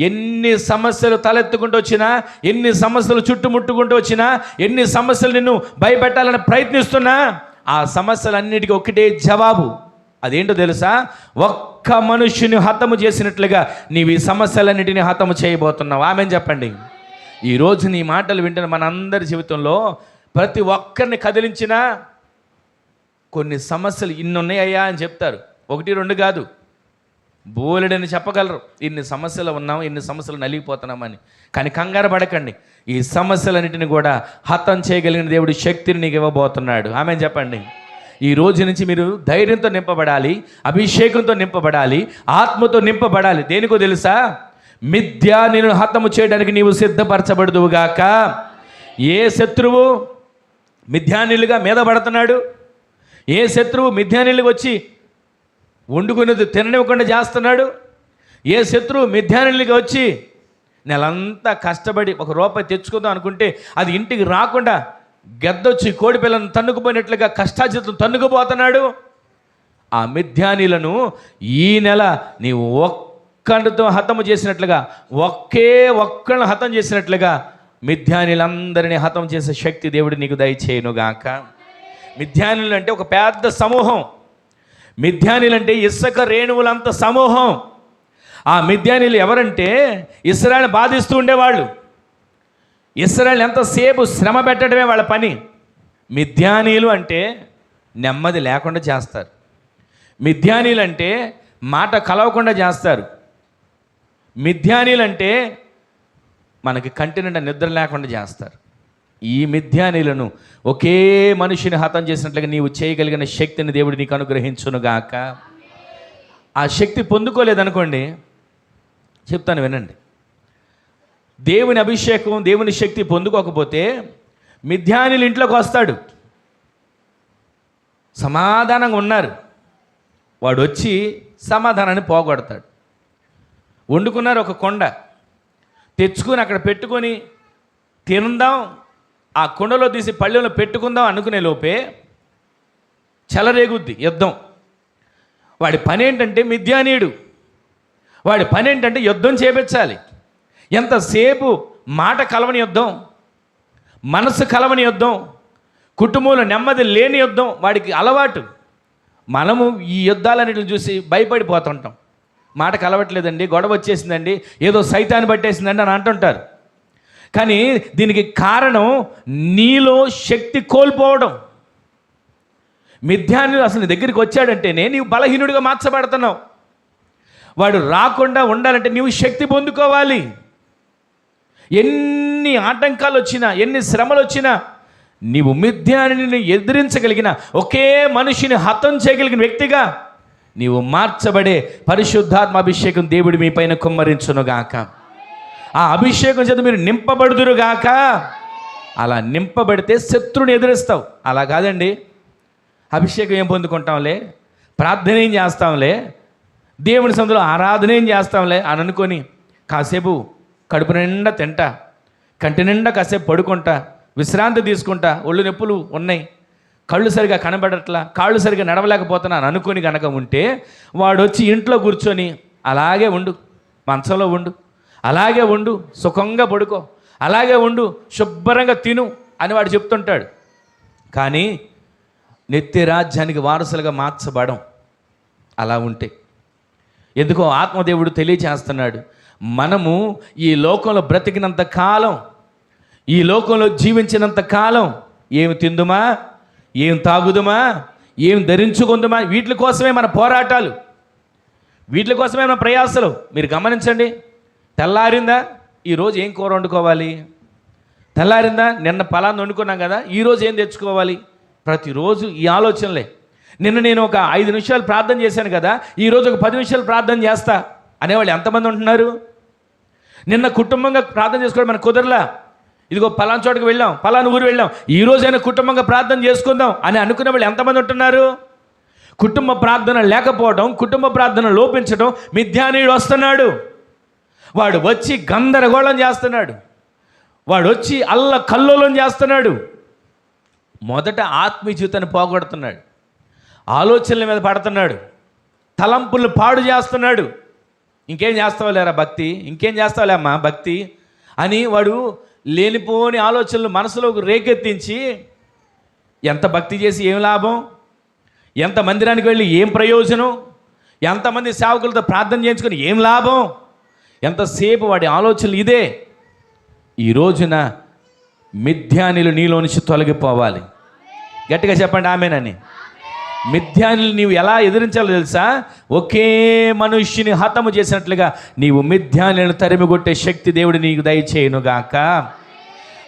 A: ఎన్ని సమస్యలు తలెత్తుకుంటూ వచ్చినా, ఎన్ని సమస్యలు చుట్టుముట్టుకుంటూ వచ్చినా, ఎన్ని సమస్యలు నిన్ను భయపెట్టాలని ప్రయత్నిస్తున్నా, ఆ సమస్యలన్నిటికీ ఒకటే జవాబు. అదేంటో తెలుసా? ఒక్క మనుష్యుని హతము చేసినట్లుగా నీవు ఈ సమస్యలన్నిటిని హతము చేయబోతున్నావు. ఆమెను చెప్పండి. ఈరోజు నీ మాటలు వింటున్న మనందరి జీవితంలో ప్రతి ఒక్కరిని కదిలించినా కొన్ని సమస్యలు ఇన్ని ఉన్నాయ్యా అని చెప్తారు. 1, 2 కాదు, బోలెడని చెప్పగలరు. ఇన్ని సమస్యలు ఉన్నాం, ఇన్ని సమస్యలు నలిగిపోతున్నామని. కానీ కంగారు పడకండి. ఈ సమస్యలన్నిటిని కూడా హతం చేయగలిగిన దేవుడి శక్తిని నీకు ఇవ్వబోతున్నాడు. ఆమెను చెప్పండి. ఈ రోజు నుంచి మీరు ధైర్యంతో నింపబడాలి, అభిషేకంతో నింపబడాలి, ఆత్మతో నింపబడాలి. దేనికో తెలుసా? మిథ్యానీయులను హతము చేయడానికి నీవు సిద్ధపరచబడుదువుగాక. ఏ శత్రువు మిథ్యానీయులుగా మీద పడుతున్నాడు? ఏ శత్రువు మిథ్యానీయులుగా వచ్చి వండుకునేది తిననివ్వకుండా చేస్తున్నాడు? ఏ శత్రువు మిథ్యానీయులుగా వచ్చి నెలంతా కష్టపడి ₹1 తెచ్చుకుందాం అనుకుంటే అది ఇంటికి రాకుండా గద్దొచ్చి కోడి పిల్లను తన్నుకుపోయినట్లుగా కష్టాజితం తన్నుకుపోతున్నాడు? ఆ మిథ్యానీయులను ఈ నెల నీవు ఒక్కడితో హతము చేసినట్లుగా, ఒక్కళ్ళని హతం చేసినట్లుగా మిథ్యానీయులందరినీ హతం చేసే శక్తి దేవుడు నీకు దయచేయునుగాక. మిథ్యానీయులు అంటే ఒక పెద్ద సమూహం. మిథ్యానీయులు అంటే ఇసుక రేణువులంత సమూహం. ఆ మిథ్యానీయులు ఎవరంటే ఇశ్రాయేలుని బాధిస్తూ ఉండేవాళ్ళు. ఇశ్రాయేలుని ఎంతసేపు శ్రమ పెట్టడమే వాళ్ళ పని. మిథ్యానీయులు అంటే నెమ్మది లేకుండా చేస్తారు. మిథ్యానీయులు అంటే మాట కలవకుండా చేస్తారు. మిథ్యానీయులు అంటే మనకి కంటి నిండా నిద్ర లేకుండా చేస్తారు. ఈ మిథ్యానీలను ఒకే మనిషిని హతం చేసినట్లుగా నీవు చేయగలిగిన శక్తిని దేవుడు నీకు అనుగ్రహించునుగాక. ఆ శక్తి పొందుకోలేదనుకోండి, చెప్తాను వినండి. దేవుని అభిషేకం, దేవుని శక్తి పొందుకోకపోతే మిథ్యానీలు ఇంట్లోకి వస్తాడు. సమాధానంగా ఉన్నారు, వాడు వచ్చి సమాధానాన్ని పోగొడతాడు. వండుకున్నారు ఒక కొండ, తెచ్చుకొని అక్కడ పెట్టుకొని తిందాం, ఆ కుండలో తీసి పళ్ళెంలో పెట్టుకుందాం అనుకునే లోపే చెలరేగుద్ది యుద్ధం. వాడి పని ఏంటంటే మిథ్యానీయుడు, వాడి పని ఏంటంటే యుద్ధం చేపించాలి. ఎంతసేపు మాట కలవని యుద్ధం, మనసు కలవని యుద్ధం, కుటుంబంలో నెమ్మది లేని యుద్ధం వాడికి అలవాటు. మనము ఈ యుద్ధాలన్నిటిని చూసి భయపడిపోతుంటాం. మాట కలవట్లేదండి, గొడవ వచ్చేసిందండి, ఏదో సైతాన్ని పట్టేసిందండి అని అంటుంటారు. కానీ దీనికి కారణం నీలో శక్తి కోల్పోవడం. మిథ్యానుడు అసలు నీ దగ్గరికి వచ్చాడంటేనే నీవు బలహీనుడిగా మార్చబడుతున్నావు. వాడు రాకుండా ఉండాలంటే నీవు శక్తి పొందుకోవాలి. ఎన్ని ఆటంకాలు వచ్చినా, ఎన్ని శ్రమలు వచ్చినా, నీవు మిథ్యానుడిని ఎదిరించగలిగిన, ఒకే మనిషిని హతం చేయగలిగిన వ్యక్తిగా నీవు మార్చబడే పరిశుద్ధాత్మ అభిషేకం దేవుడి మీ పైన కుమ్మరించునుగాక. ఆ అభిషేకం చేత మీరు నింపబడుదురుగాక. అలా నింపబడితే శత్రువుని ఎదిరిస్తావు. అలా కాదండి, అభిషేకం ఏం పొందుకుంటాంలే, ప్రార్థన ఏం చేస్తాంలే, దేవుని సన్నిధిలో ఆరాధన ఏం చేస్తాంలే అని అనుకొని కాసేపు కడుపు నిండా తింటా, కంటి నిండా కాసేపు పడుకుంటా, విశ్రాంతి తీసుకుంటా, ఒళ్ళు నొప్పులు ఉన్నాయి, కళ్ళు సరిగా కనబడట్లా, కాళ్ళు సరిగా నడవలేకపోతున్నాను అనుకొని కనుక ఉంటే వాడు వచ్చి ఇంట్లో కూర్చొని అలాగే ఉండు, మంచంలో ఉండు, అలాగే ఉండు, సుఖంగా పడుకో, అలాగే ఉండు, శుభ్రంగా తిను అని వాడు చెప్తుంటాడు. కానీ నిత్య రాజ్యానికి వారసులుగా మార్చబడం అలా ఉంటే. ఎందుకో ఆత్మదేవుడు తెలియచేస్తున్నాడు, మనము ఈ లోకంలో బ్రతికినంత కాలం, ఈ లోకంలో జీవించినంత కాలం ఏమి తిందుమా, ఏం తాగుదుమా, ఏం ధరించుకుందుమా, వీటి కోసమే మన పోరాటాలు, వీటి కోసమే మన ప్రయాసలు. మీరు గమనించండి, తెల్లారిందా ఈరోజు ఏం కూర వండుకోవాలి, తెల్లారిందా నిన్న పలానా వండుకున్నాం కదా ఈరోజు ఏం తెచ్చుకోవాలి, ప్రతిరోజు ఈ ఆలోచనలే. నిన్న నేను ఒక 5 నిమిషాలు ప్రార్థన చేశాను కదా, ఈరోజు ఒక 10 నిమిషాలు ప్రార్థన చేస్తా అనేవాళ్ళు ఎంతమంది ఉంటున్నారు? నిన్న కుటుంబంగా ప్రార్థన చేసుకోవడం మనకు కుదరలా, ఇదిగో పలానా చోటుకు వెళ్ళాం, పలానా ఊరు వెళ్ళాం, ఈ రోజైనా కుటుంబంగా ప్రార్థన చేసుకుందాం అని అనుకునే వాళ్ళు ఎంతమంది ఉంటున్నారు? కుటుంబ ప్రార్థన లేకపోవడం, కుటుంబ ప్రార్థన లోపించడం. మిథ్యానీయుడు వస్తున్నాడు, వాడు వచ్చి గందరగోళం చేస్తున్నాడు, వాడు వచ్చి అల్ల కల్లోలం చేస్తున్నాడు. మొదట ఆత్మీయ జీవితాన్ని పోగొడుతున్నాడు, ఆలోచనల మీద పడుతున్నాడు, తలంపులు పాడు చేస్తున్నాడు. ఇంకేం చేస్తావులేరా భక్తి, ఇంకేం చేస్తావులే అమ్మా భక్తి అని వాడు లేనిపోని ఆలోచనలు మనసులోకి రేకెత్తించి ఎంత భక్తి చేసి ఏం లాభం, ఎంత మందిరానికి వెళ్ళి ఏం ప్రయోజనం, ఎంతమంది సేవకులతో ప్రార్థన చేయించుకొని ఏం లాభం, ఎంతసేపు వాడి ఆలోచనలు ఇదే. ఈ రోజున మిథ్యానులు నీలో నుంచి తొలగిపోవాలి. గట్టిగా చెప్పండి ఆమేనని. మిథ్యానులు నీవు ఎలా ఎదిరించాలో తెలుసా? ఒకే మనుష్యుని హతము చేసినట్లుగా నీవు మిథ్యానులను తరిమిగొట్టే శక్తి దేవుడు నీకు దయచేయునుగాక.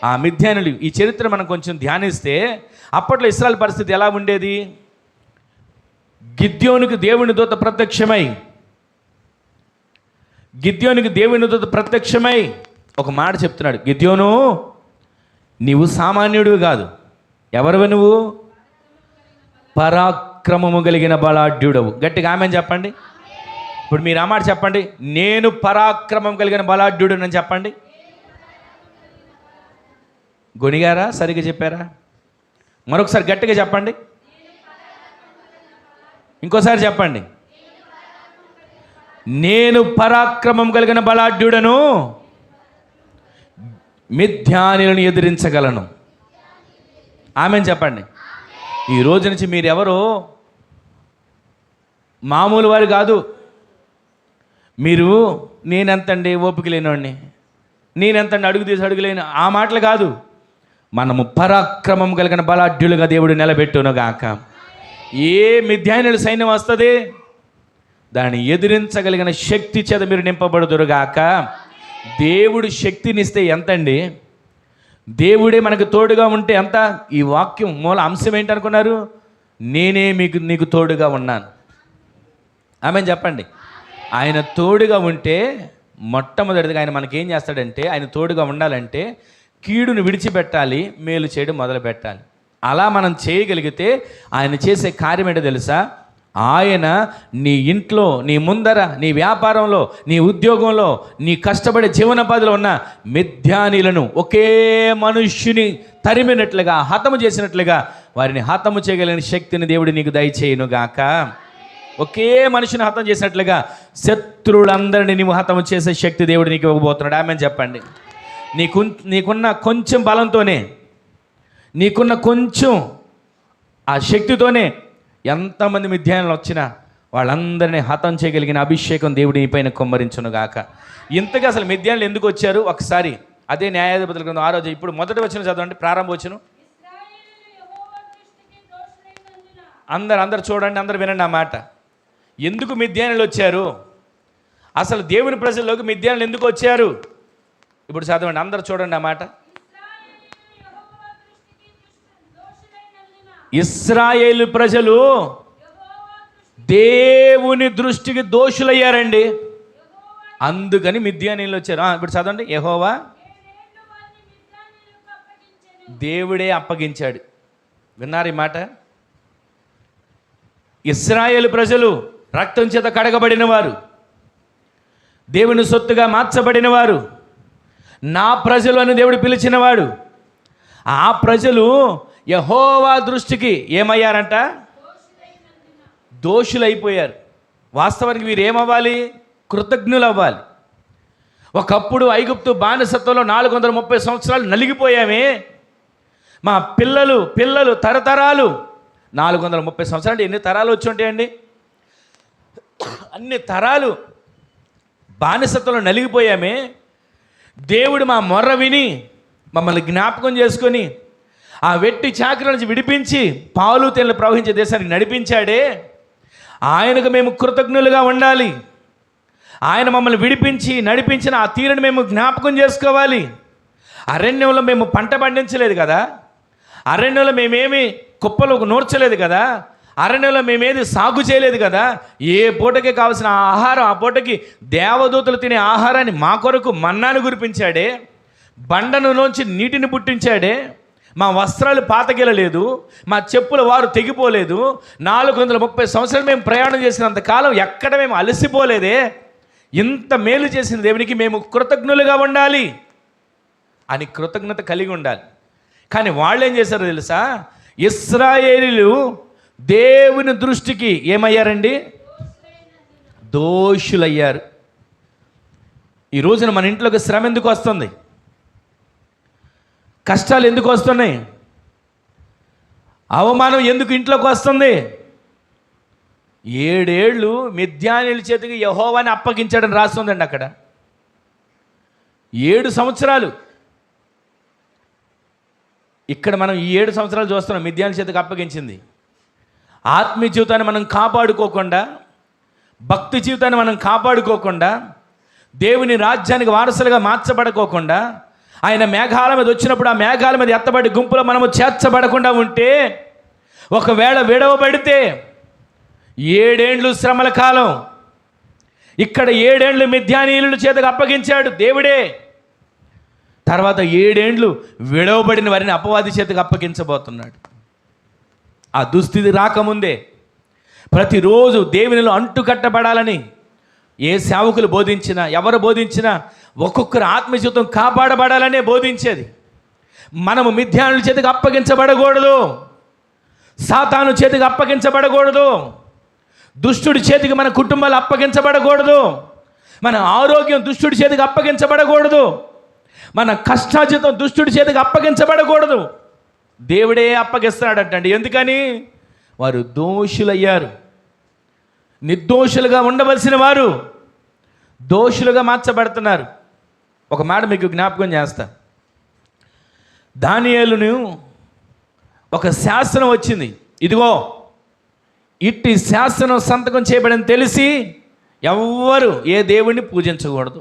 A: ఆ మిథ్యానులు ఈ చరిత్ర మనం కొంచెం ధ్యానిస్తే, అప్పట్లో ఇశ్రాయేలు పరిస్థితి ఎలా ఉండేది? గిద్యోనుకు దేవుని దూత ప్రత్యక్షమై ఒక మాట చెప్తున్నాడు, గిద్యోను నీవు సామాన్యుడివి కాదు. ఎవరివి నువ్వు? పరాక్రమము కలిగిన బలాఢ్యుడవు. గట్టిగా ఆమెను చెప్పండి. ఇప్పుడు మీరు ఆ మాట చెప్పండి, నేను పరాక్రమం కలిగిన బలాఢ్యుడు అని చెప్పండి. గొనిగారా? సరిగ్గా చెప్పారా? మరొకసారి గట్టిగా చెప్పండి, ఇంకోసారి చెప్పండి. నేను పరాక్రమం కలిగిన బలాఢ్యుడను, మిథ్యానులను ఎదిరించగలను. ఆమెను చెప్పండి. ఈ రోజు నుంచి మీరెవరో మామూలు వారు కాదు. మీరు నేనెంతండి ఓపిక లేనివాడిని, నేనెంతండి అడుగు తీసి అడుగులేని, ఆ మాటలు కాదు. మనము పరాక్రమం కలిగిన బలాఢ్యులుగా దేవుడు నిలబెట్టునుగాక. ఏ మిథ్యానుల సైన్యం వస్తుంది, దాన్ని ఎదిరించగలిగిన శక్తి చేత మీరు నింపబడుదురుగాక. దేవుడు శక్తినిస్తే ఎంతండి? దేవుడే మనకు తోడుగా ఉంటే ఎంత, ఈ వాక్యం మూల అంశం ఏంటనుకున్నారు? నేనే నీకు తోడుగా ఉన్నాను. ఆమె చెప్పండి. ఆయన తోడుగా ఉంటే మొట్టమొదటిగా ఆయన మనకేం చేస్తాడంటే, ఆయన తోడుగా ఉండాలంటే కీడును విడిచిపెట్టాలి, మేలు చేయడం మొదలు పెట్టాలి. అలా మనం చేయగలిగితే ఆయన చేసే కార్యం ఏంటో తెలుసా? ఆయన నీ ఇంట్లో, నీ ముందర, నీ వ్యాపారంలో, నీ ఉద్యోగంలో, నీ కష్టపడే జీవనోపాధిలో ఉన్న మిథ్యానీలను ఒకే మనుష్యుని తరిమినట్లుగా, హతము చేసినట్లుగా వారిని హతము చేయగలిగిన శక్తిని దేవుడు నీకు దయచేయునుగాక. ఒకే మనిషిని హతం చేసినట్లుగా శత్రువులందరినీ నీవు హతము చేసే శక్తి దేవుడు నీకు ఇవ్వబోతున్నాడు. ఆమె చెప్పండి. నీకున్న కొంచెం బలంతోనే, నీకున్న కొంచెం ఆ శక్తితోనే ఎంతమంది మిథ్యానులు వచ్చినా వాళ్ళందరినీ హతం చేయగలిగిన అభిషేకం దేవుడి నీ పైన కుమ్మరించునుగాక. ఇంతగా అసలు మిథ్యానులు ఎందుకు వచ్చారు? ఒకసారి అదే న్యాయాధిపతుల గ్రంథం 6వ అధ్యాయం, ఇప్పుడు మొదటి వచనం చదవండి, ప్రారంభ వచనం. అందరు చూడండి, అందరు వినండి ఆ మాట. ఎందుకు మిథ్యానులు వచ్చారు? అసలు దేవుని ప్రజల్లోకి మిథ్యానులు ఎందుకు వచ్చారు? ఇప్పుడు చదవండి, అందరు చూడండి ఆ మాట. ఇశ్రాయేలు ప్రజలు దేవుని దృష్టికి దోషులయ్యారండి, అందుకని మిథ్యానీయులు వచ్చారు. ఇప్పుడు చదవండి. యెహోవా దేవుడే అప్పగించాడు. విన్నారు ఈ మాట? ఇశ్రాయేలు ప్రజలు రక్తం చేత కడగబడిన వారు, దేవుని సొత్తుగా మార్చబడిన వారు, నా ప్రజలు అని దేవుడు పిలిచినవాడు. ఆ ప్రజలు యెహోవా దృష్టికి ఏమయ్యారంట? దోషులైపోయారు. వాస్తవానికి వీరు ఏమవ్వాలి? కృతజ్ఞులు అవ్వాలి. ఒకప్పుడు ఐగుప్తు బానిసత్వంలో 430 సంవత్సరాలు నలిగిపోయామే. మా పిల్లలు తరతరాలు 430 సంవత్సరాలు అంటే ఎన్ని తరాలు వచ్చి ఉంటాయండి? అన్ని తరాలు బానిసత్వంలో నలిగిపోయామే. దేవుడు మా మొర్ర విని మమ్మల్ని జ్ఞాపకం చేసుకొని ఆ వెట్టి చాకరీ నుంచి విడిపించి పాలు తేనెలు ప్రవహించే దేశానికి నడిపించాడే. ఆయనకు మేము కృతజ్ఞులుగా ఉండాలి. ఆయన మమ్మల్ని విడిపించి నడిపించిన ఆ తీరుని మేము జ్ఞాపకం చేసుకోవాలి. అరణ్యంలో మేము పంట పండించలేదు కదా, అరణ్యంలో మేమేమి కుప్పలు నూర్చలేదు కదా, అరణ్యంలో మేమేది సాగు చేయలేదు కదా. ఏ పూటకి కావాల్సిన ఆహారం ఆ పూటకి దేవదూతలు తినే ఆహారాన్ని మా కొరకు మన్నాను కురిపించాడే, బండనులోంచి నీటిని పుట్టించాడే, మా వస్త్రాలు పాతగిలలేదు, మా చెప్పుల వారు తెగిపోలేదు, 430 సంవత్సరాలు మేము ప్రయాణం చేసినంత కాలం ఎక్కడ మేము అలసిపోలేదే. ఇంత మేలు చేసిన దేవునికి మేము కృతజ్ఞులుగా ఉండాలి అని కృతజ్ఞత కలిగి ఉండాలి. కానీ వాళ్ళు ఏం చేశారో తెలుసా? ఇశ్రాయేలీయులు దేవుని దృష్టికి ఏమయ్యారండి? దోషులయ్యారు. ఈ రోజున మన ఇంట్లోకి శ్రమ ఎందుకు వస్తుంది? కష్టాలు ఎందుకు వస్తున్నాయి? అవమానం ఎందుకు ఇంట్లోకి వస్తుంది? 7 ఏళ్ళు మిథ్యానీయుల చేతికి యెహోవాని అప్పగించాడని రాస్తుందండి అక్కడ. 7 సంవత్సరాలు. ఇక్కడ మనం ఈ 7 సంవత్సరాలు చూస్తున్నాం మిథ్యానీయుల చేతికి అప్పగించింది. ఆత్మీయ జీవితాన్ని మనం కాపాడుకోకుండా, భక్తి జీవితాన్ని మనం కాపాడుకోకుండా, దేవుని రాజ్యానికి వారసులుగా మార్చబడుకోకుండా, ఆయన మేఘాల మీద వచ్చినప్పుడు ఆ మేఘాల మీద ఎత్తబడి గుంపులో మనము చేర్చబడకుండా ఉంటే, ఒకవేళ విడవబడితే 7 ఏండ్లు శ్రమల కాలం. ఇక్కడ 7 ఏండ్లు మిథ్యానీయుల చేతికి అప్పగించాడు దేవుడే. తర్వాత 7 ఏండ్లు విడవబడిన వారిని అపవాది చేతికి అప్పగించబోతున్నాడు. ఆ దుస్థితి రాకముందే ప్రతిరోజు దేవునిలో అంటుకట్టబడాలని ఏ సేవకులు బోధించినా, ఎవరు బోధించినా ఒక్కొక్కరు ఆత్మజీవితం కాపాడబడాలనే బోధించేది. మనము మిథ్యానుల చేతికి అప్పగించబడకూడదు, సాతాను చేతికి అప్పగించబడకూడదు, దుష్టుడి చేతికి మన కుటుంబాలు అప్పగించబడకూడదు, మన ఆరోగ్యం దుష్టుడి చేతికి అప్పగించబడకూడదు, మన కష్టాజీతం దుష్టుడి చేతికి అప్పగించబడకూడదు. దేవుడే అప్పగిస్తున్నాడంటండి. ఎందుకని? వారు దోషులయ్యారు. నిర్దోషులుగా ఉండవలసిన వారు దోషులుగా మార్చబడుతున్నారు. ఒక మాట మీకు జ్ఞాపకం చేస్తా. దానియేలును ఒక శాసనం వచ్చింది. ఇదిగో ఇట్టి శాసనం సంతకం చేయబడని తెలిసి ఎవ్వరు ఏ దేవుణ్ణి పూజించకూడదు,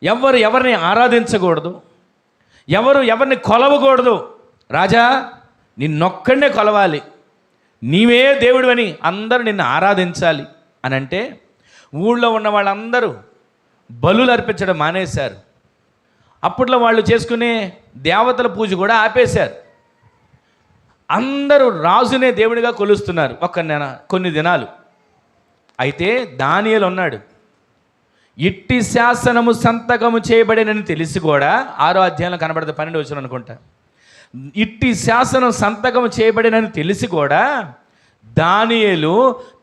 A: ఎవరిని ఆరాధించకూడదు, ఎవరిని కొలవకూడదు. రాజా, నిన్నొక్కడే కొలవాలి, నీవే దేవుడు అని అందరూ నిన్ను ఆరాధించాలి అని అంటే ఊళ్ళో ఉన్న వాళ్ళందరూ బలులు అర్పించడం మానేశారు. అప్పట్లో వాళ్ళు చేసుకునే దేవతల పూజ కూడా ఆపేశారు. అందరూ రాజునే దేవుడిగా కొలుస్తున్నారు కొన్ని దినాలు. అయితే దానియేలు ఉన్నాడు. ఇట్టి శాసనము సంతకము చేయబడినని తెలిసి కూడా 6వ అధ్యాయంలో కనబడదు, 12 వచనం అనుకుంటా. ఇట్టి శాసనం సంతకం చేయబడినని తెలిసి కూడా దానియేలు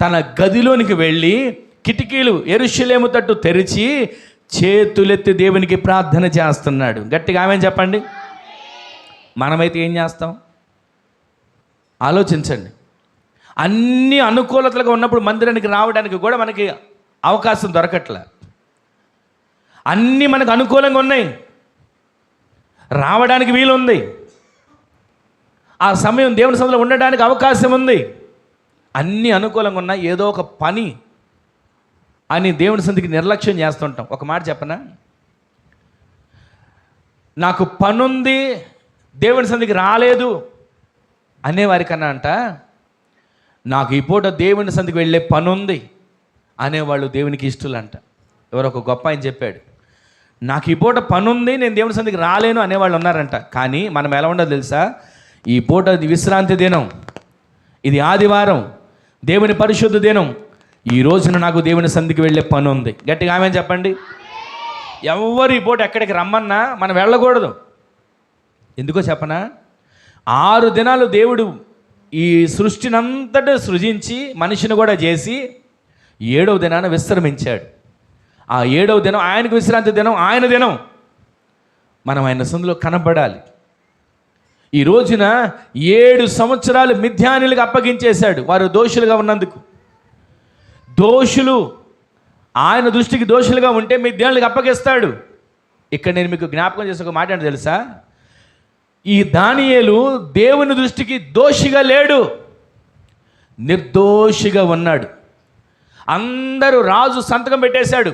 A: తన గదిలోనికి వెళ్ళి కిటికీలు యెరూషలేము తట్టు తెరిచి చేతులెత్తి దేవునికి ప్రార్థన చేస్తున్నాడు. గట్టిగా ఆమేన్ చెప్పండి. మనమైతే ఏం చేస్తాం ఆలోచించండి. అన్ని అనుకూలతలుగా ఉన్నప్పుడు మందిరానికి రావడానికి కూడా మనకి అవకాశం దొరకట్లే. అన్నీ మనకు అనుకూలంగా ఉన్నాయి, రావడానికి వీలుంది, ఆ సమయం దేవుని సన్నిధిలో ఉండడానికి అవకాశం ఉంది, అన్నీ అనుకూలంగా ఉన్నాయి. ఏదో ఒక పని అని దేవుని సన్నిధికి నిర్లక్ష్యం చేస్తుంటాం. ఒక మాట చెప్పనా, నాకు పనుంది దేవుని సన్నిధికి రాలేదు అనేవారికన్నా అంట, నాకు ఈ పూట దేవుని సన్నిధికి వెళ్ళే పనుంది అనేవాళ్ళు దేవునికి ఇష్టలంట. ఎవరో ఒక గొప్ప ఆయన చెప్పాడు, నాకు ఈ పూట పనుంది నేను దేవుని సన్నిధికి రాలేను అనేవాళ్ళు ఉన్నారంట. కానీ మనం ఎలా ఉండదు తెలుసా, ఈ పూట విశ్రాంతి దినం, ఇది ఆదివారం, దేవుని పరిశుద్ధ దినం, ఈ రోజున నాకు దేవుని సన్నిధికి వెళ్ళే పని ఉంది. గట్టిగా ఆమేన్ చెప్పండి. ఎవరు ఈ పూట ఎక్కడికి రమ్మన్నా మనం వెళ్ళకూడదు. ఎందుకో చెప్పనా, 6 దినాలు దేవుడు ఈ సృష్టినంతటా సృజించి మనిషిని కూడా చేసి 7వ దినాన విశ్రమించాడు. ఆ 7వ దినం ఆయనకు విశ్రాంతి దినం, ఆయన దినం. మనం ఆయన సన్నిధిలో కనబడాలి. ఈ రోజున 7 సంవత్సరాలు మిథ్యానీయులకు అప్పగించేశాడు, వారు దోషులుగా ఉన్నందుకు. దోషులు ఆయన దృష్టికి దోషులుగా ఉంటే మిథ్యానీయులకు అప్పగిస్తాడు. ఇక్కడ నేను మీకు జ్ఞాపకం చేసే ఒక మాట అంటే తెలుసా, ఈ దానియేలు దేవుని దృష్టికి దోషిగా లేడు, నిర్దోషిగా ఉన్నాడు. అందరూ రాజు సంతకం పెట్టేశాడు,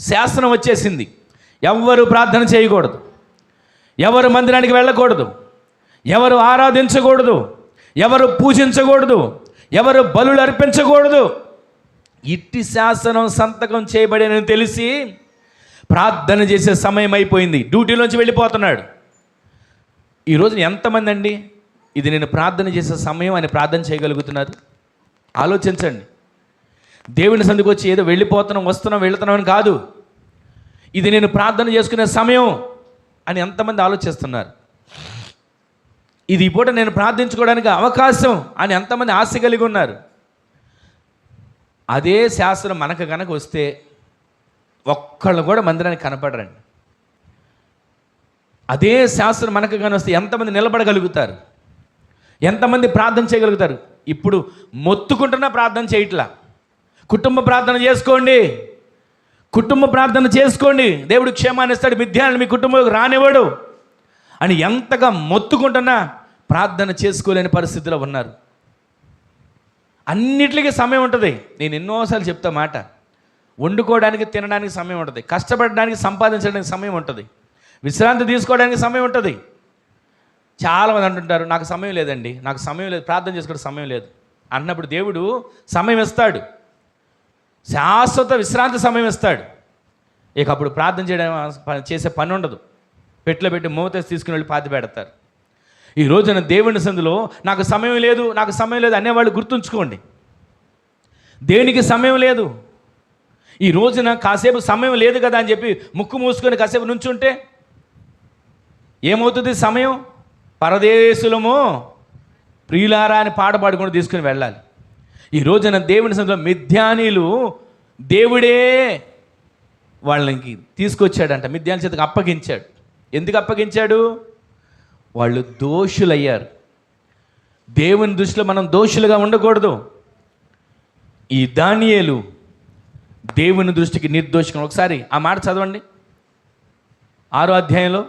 A: శాసనం వచ్చేసింది, ఎవరు ప్రార్థన చేయకూడదు, ఎవరు మందిరానికి వెళ్ళకూడదు, ఎవరు ఆరాధించకూడదు, ఎవరు పూజించకూడదు, ఎవరు బలులు అర్పించకూడదు. ఇట్టి శాసనం సంతకం చేయబడినని తెలిసి ప్రార్థన చేసే సమయం అయిపోయింది, డ్యూటీలోంచి వెళ్ళిపోతున్నాడు. ఈరోజు ఎంతమంది అండి ఇది నేను ప్రార్థన చేసే సమయం అని ప్రార్థన చేయగలుగుతున్నారు? ఆలోచించండి. దేవుని సన్నిధికి వచ్చి ఏదో వెళ్ళిపోతున్నాం, వస్తున్నాం, వెళుతున్నాం అని కాదు, ఇది నేను ప్రార్థన చేసుకునే సమయం అని ఎంతమంది ఆలోచిస్తున్నారు? ఇది ఈ పూట నేను ప్రార్థించుకోవడానికి అవకాశం అని ఎంతమంది ఆశ కలిగి ఉన్నారు? అదే శాస్త్రం మనకు కనుక వస్తే ఒక్కళ్ళు కూడా మందిరానికి కనపడరండి. అదే శాస్త్రం మనకు కానీ వస్తే ఎంతమంది నిలబడగలుగుతారు, ఎంతమంది ప్రార్థన చేయగలుగుతారు? ఇప్పుడు మొత్తుకుంటున్నా ప్రార్థన చేయట్లా. కుటుంబ ప్రార్థన చేసుకోండి, కుటుంబ ప్రార్థన చేసుకోండి, దేవుడు క్షేమాన్ని ఇస్తాడు, మిథ్యాన్ని మీ కుటుంబంలోకి రానివ్వడు అని ఎంతగా మొత్తుకుంటున్నా ప్రార్థన చేసుకోలేని పరిస్థితిలో ఉన్నారు. అన్నిటికీ సమయం ఉంటుంది. నేను ఎన్నోసార్లు చెప్తా మాట, వండుకోవడానికి తినడానికి సమయం ఉంటుంది, కష్టపడడానికి సంపాదించడానికి సమయం ఉంటుంది, విశ్రాంతి తీసుకోవడానికి సమయం ఉంటుంది. చాలామంది అంటుంటారు నాకు సమయం లేదండి, నాకు సమయం లేదు, ప్రార్థన చేసుకోవడానికి సమయం లేదు అన్నప్పుడు దేవుడు సమయం ఇస్తాడు, శాశ్వత విశ్రాంతి సమయం ఇస్తాడు. ఇక అప్పుడు ప్రార్థన చేయడం చేసే పని ఉండదు, పెట్టులో పెట్టి మూతేసి తీసుకుని వెళ్ళి పాతి పెడతారు. ఈ రోజున దేవుని సందులో నాకు సమయం లేదు, నాకు సమయం లేదు అనేవాళ్ళు గుర్తుంచుకోండి, దేనికి సమయం లేదు. ఈ రోజున కాసేపు సమయం లేదు కదా అని చెప్పి ముక్కు మూసుకొని కాసేపు నుంచుంటే ఏమవుతుంది? సమయం పరదేశులము ప్రియులారా అని పాట పాడుకొని తీసుకుని వెళ్ళాలి. ఈ రోజున దేవుని సన్నిధిలో మిథ్యానీయులు దేవుడే వాళ్ళకి తీసుకొచ్చాడంట, మిథ్యాని చేతికి అప్పగించాడు. ఎందుకు అప్పగించాడు? వాళ్ళు దోషులయ్యారు. దేవుని దృష్టిలో మనం దోషులుగా ఉండకూడదు. ఈ దానియేలు దేవుని దృష్టికి నిర్దోషిగా. ఒకసారి ఆ మాట చదవండి 6వ అధ్యాయంలో.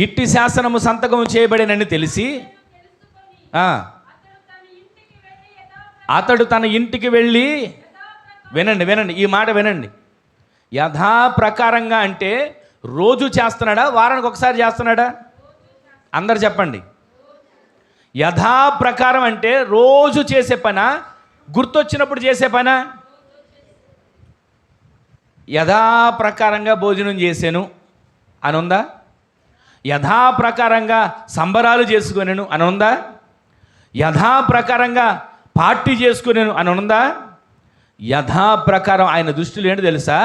A: ఇట్టి శాసనము సంతకము చేయబడినని తెలిసి అతడు తన ఇంటికి వెళ్ళి వినండి వినండి, ఈ మాట వినండి. యథాప్రకారంగా అంటే రోజు చేస్తున్నాడా, వారానికి ఒకసారి చేస్తున్నాడా? అందరు చెప్పండి. యథాప్రకారం అంటే రోజు చేసే పనా, గుర్తొచ్చినప్పుడు చేసే పనా? యథాప్రకారంగా భోజనం చేశాను అని ఉందా? యథాప్రకారంగా సంబరాలు చేసుకునేను అని ఉందా? యథాప్రకారంగా పార్టీ చేసుకునేను అని ఉందా? యథాప్రకారం ఆయన దృష్టిలో ఏంటి తెలుసా?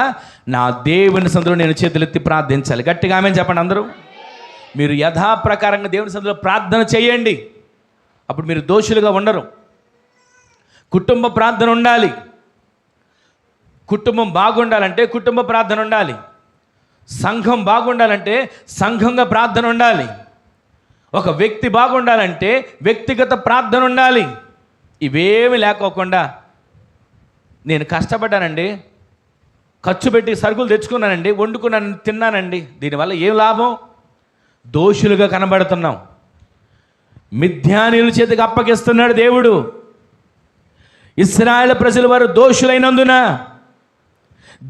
A: నా దేవుని సన్నిధిలో నేను చేతులెత్తి ప్రార్థించాలి. గట్టిగా ఆమేన్ చెప్పండి అందరూ. మీరు యథాప్రకారంగా దేవుని సన్నిధిలో ప్రార్థన చేయండి, అప్పుడు మీరు దోషులుగా ఉండరు. కుటుంబ ప్రార్థన ఉండాలి. కుటుంబం బాగుండాలంటే కుటుంబ ప్రార్థన ఉండాలి. సంఘం బాగుండాలంటే సంఘంగా ప్రార్థన ఉండాలి. ఒక వ్యక్తి బాగుండాలంటే వ్యక్తిగత ప్రార్థన ఉండాలి. ఇవేమి లేకోకుండా నేను కష్టపడ్డానండి, ఖర్చు పెట్టి సరుకులు తెచ్చుకున్నానండి, వండుకున్నాను, తిన్నానండి, దీనివల్ల ఏం లాభం? దోషులుగా కనబడుతున్నాం. మిథ్యానీయుల చేతికి అప్పగిస్తున్నాడు దేవుడు. ఇశ్రాయేలు ప్రజల వారు దోషులైనందున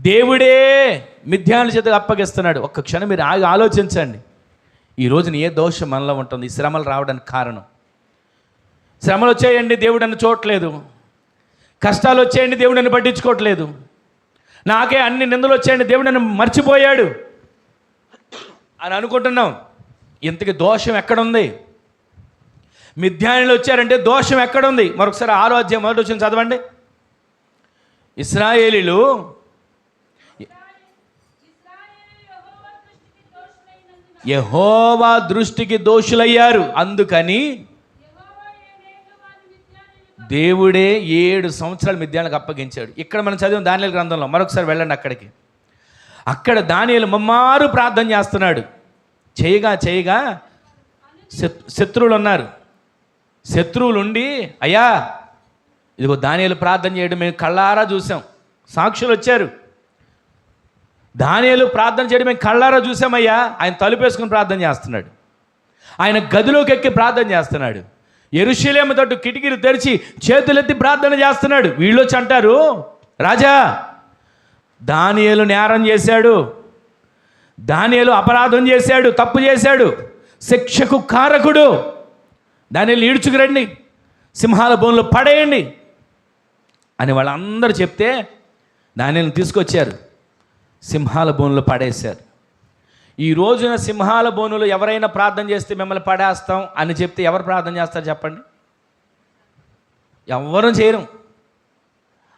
A: దేవుడే మిథ్యానుల చేతికి అప్పగిస్తున్నాడు. ఒక్క క్షణం మీరు ఆగి ఆలోచించండి. ఈ రోజున ఏ దోషం మనలో ఉంటుంది? ఈ శ్రమలు రావడానికి కారణం. శ్రమలు వచ్చాయండి, దేవుడు నన్ను చూడట్లేదు. కష్టాలు వచ్చాయండి, దేవుడు నన్ను పట్టించుకోవట్లేదు. నాకే అన్ని నిందలు వచ్చాయండి, దేవుడు నన్ను మర్చిపోయాడు అని అనుకుంటున్నాం. ఇంతకీ దోషం ఎక్కడుంది? మిథ్యానులు వచ్చారంటే దోషం ఎక్కడుంది? మరొకసారి 6వ అధ్యాయం 1వ వచనం చదవండి. ఇశ్రాయేలీలు యెహోవా దృష్టికి దోషులయ్యారు, అందుకని దేవుడే 7 సంవత్సరాలు మిథ్యానులకు అప్పగించాడు. ఇక్కడ మనం చదివిన దానియేలు గ్రంథంలో మరొకసారి వెళ్ళండి అక్కడికి. అక్కడ దానియేలు ముమ్మారు ప్రార్థన చేస్తున్నాడు. చేయగా శత్రువులు ఉన్నారు. శత్రువులు ఉండి, అయ్యా ఇదిగో దానియేలు ప్రార్థన చేయడం మేము కళ్ళారా చూసాం, సాక్షులు వచ్చారు. దానియేలు ప్రార్థన చేయడం మేము కళ్ళారా చూసామయ్యా. ఆయన తలుపేసుకుని ప్రార్థన చేస్తున్నాడు. ఆయన గదిలోకి ఎక్కి ప్రార్థన చేస్తున్నాడు. యెరూషలేము తట్టు కిటికీలు తెరిచి చేతులెత్తి ప్రార్థన చేస్తున్నాడు. వీళ్ళు వచ్చి అంటారు, రాజా దానియేలు నేరం చేశాడు, దానియేలు అపరాధం చేశాడు, తప్పు చేశాడు, శిక్షకు కారకుడు, దానియేలు ఈడ్చుకురండి, సింహాల బోన్లో పడేయండి అని వాళ్ళందరూ చెప్తే దానియేలును తీసుకొచ్చారు, సింహాల బోన్లో పడేశారు. ఈ రోజున సింహాల బోనులు ఎవరైనా ప్రార్థన చేస్తే మిమ్మల్ని పడేస్తాం అని చెప్తే ఎవరు ప్రార్థన చేస్తారు చెప్పండి? ఎవరు చేయరు.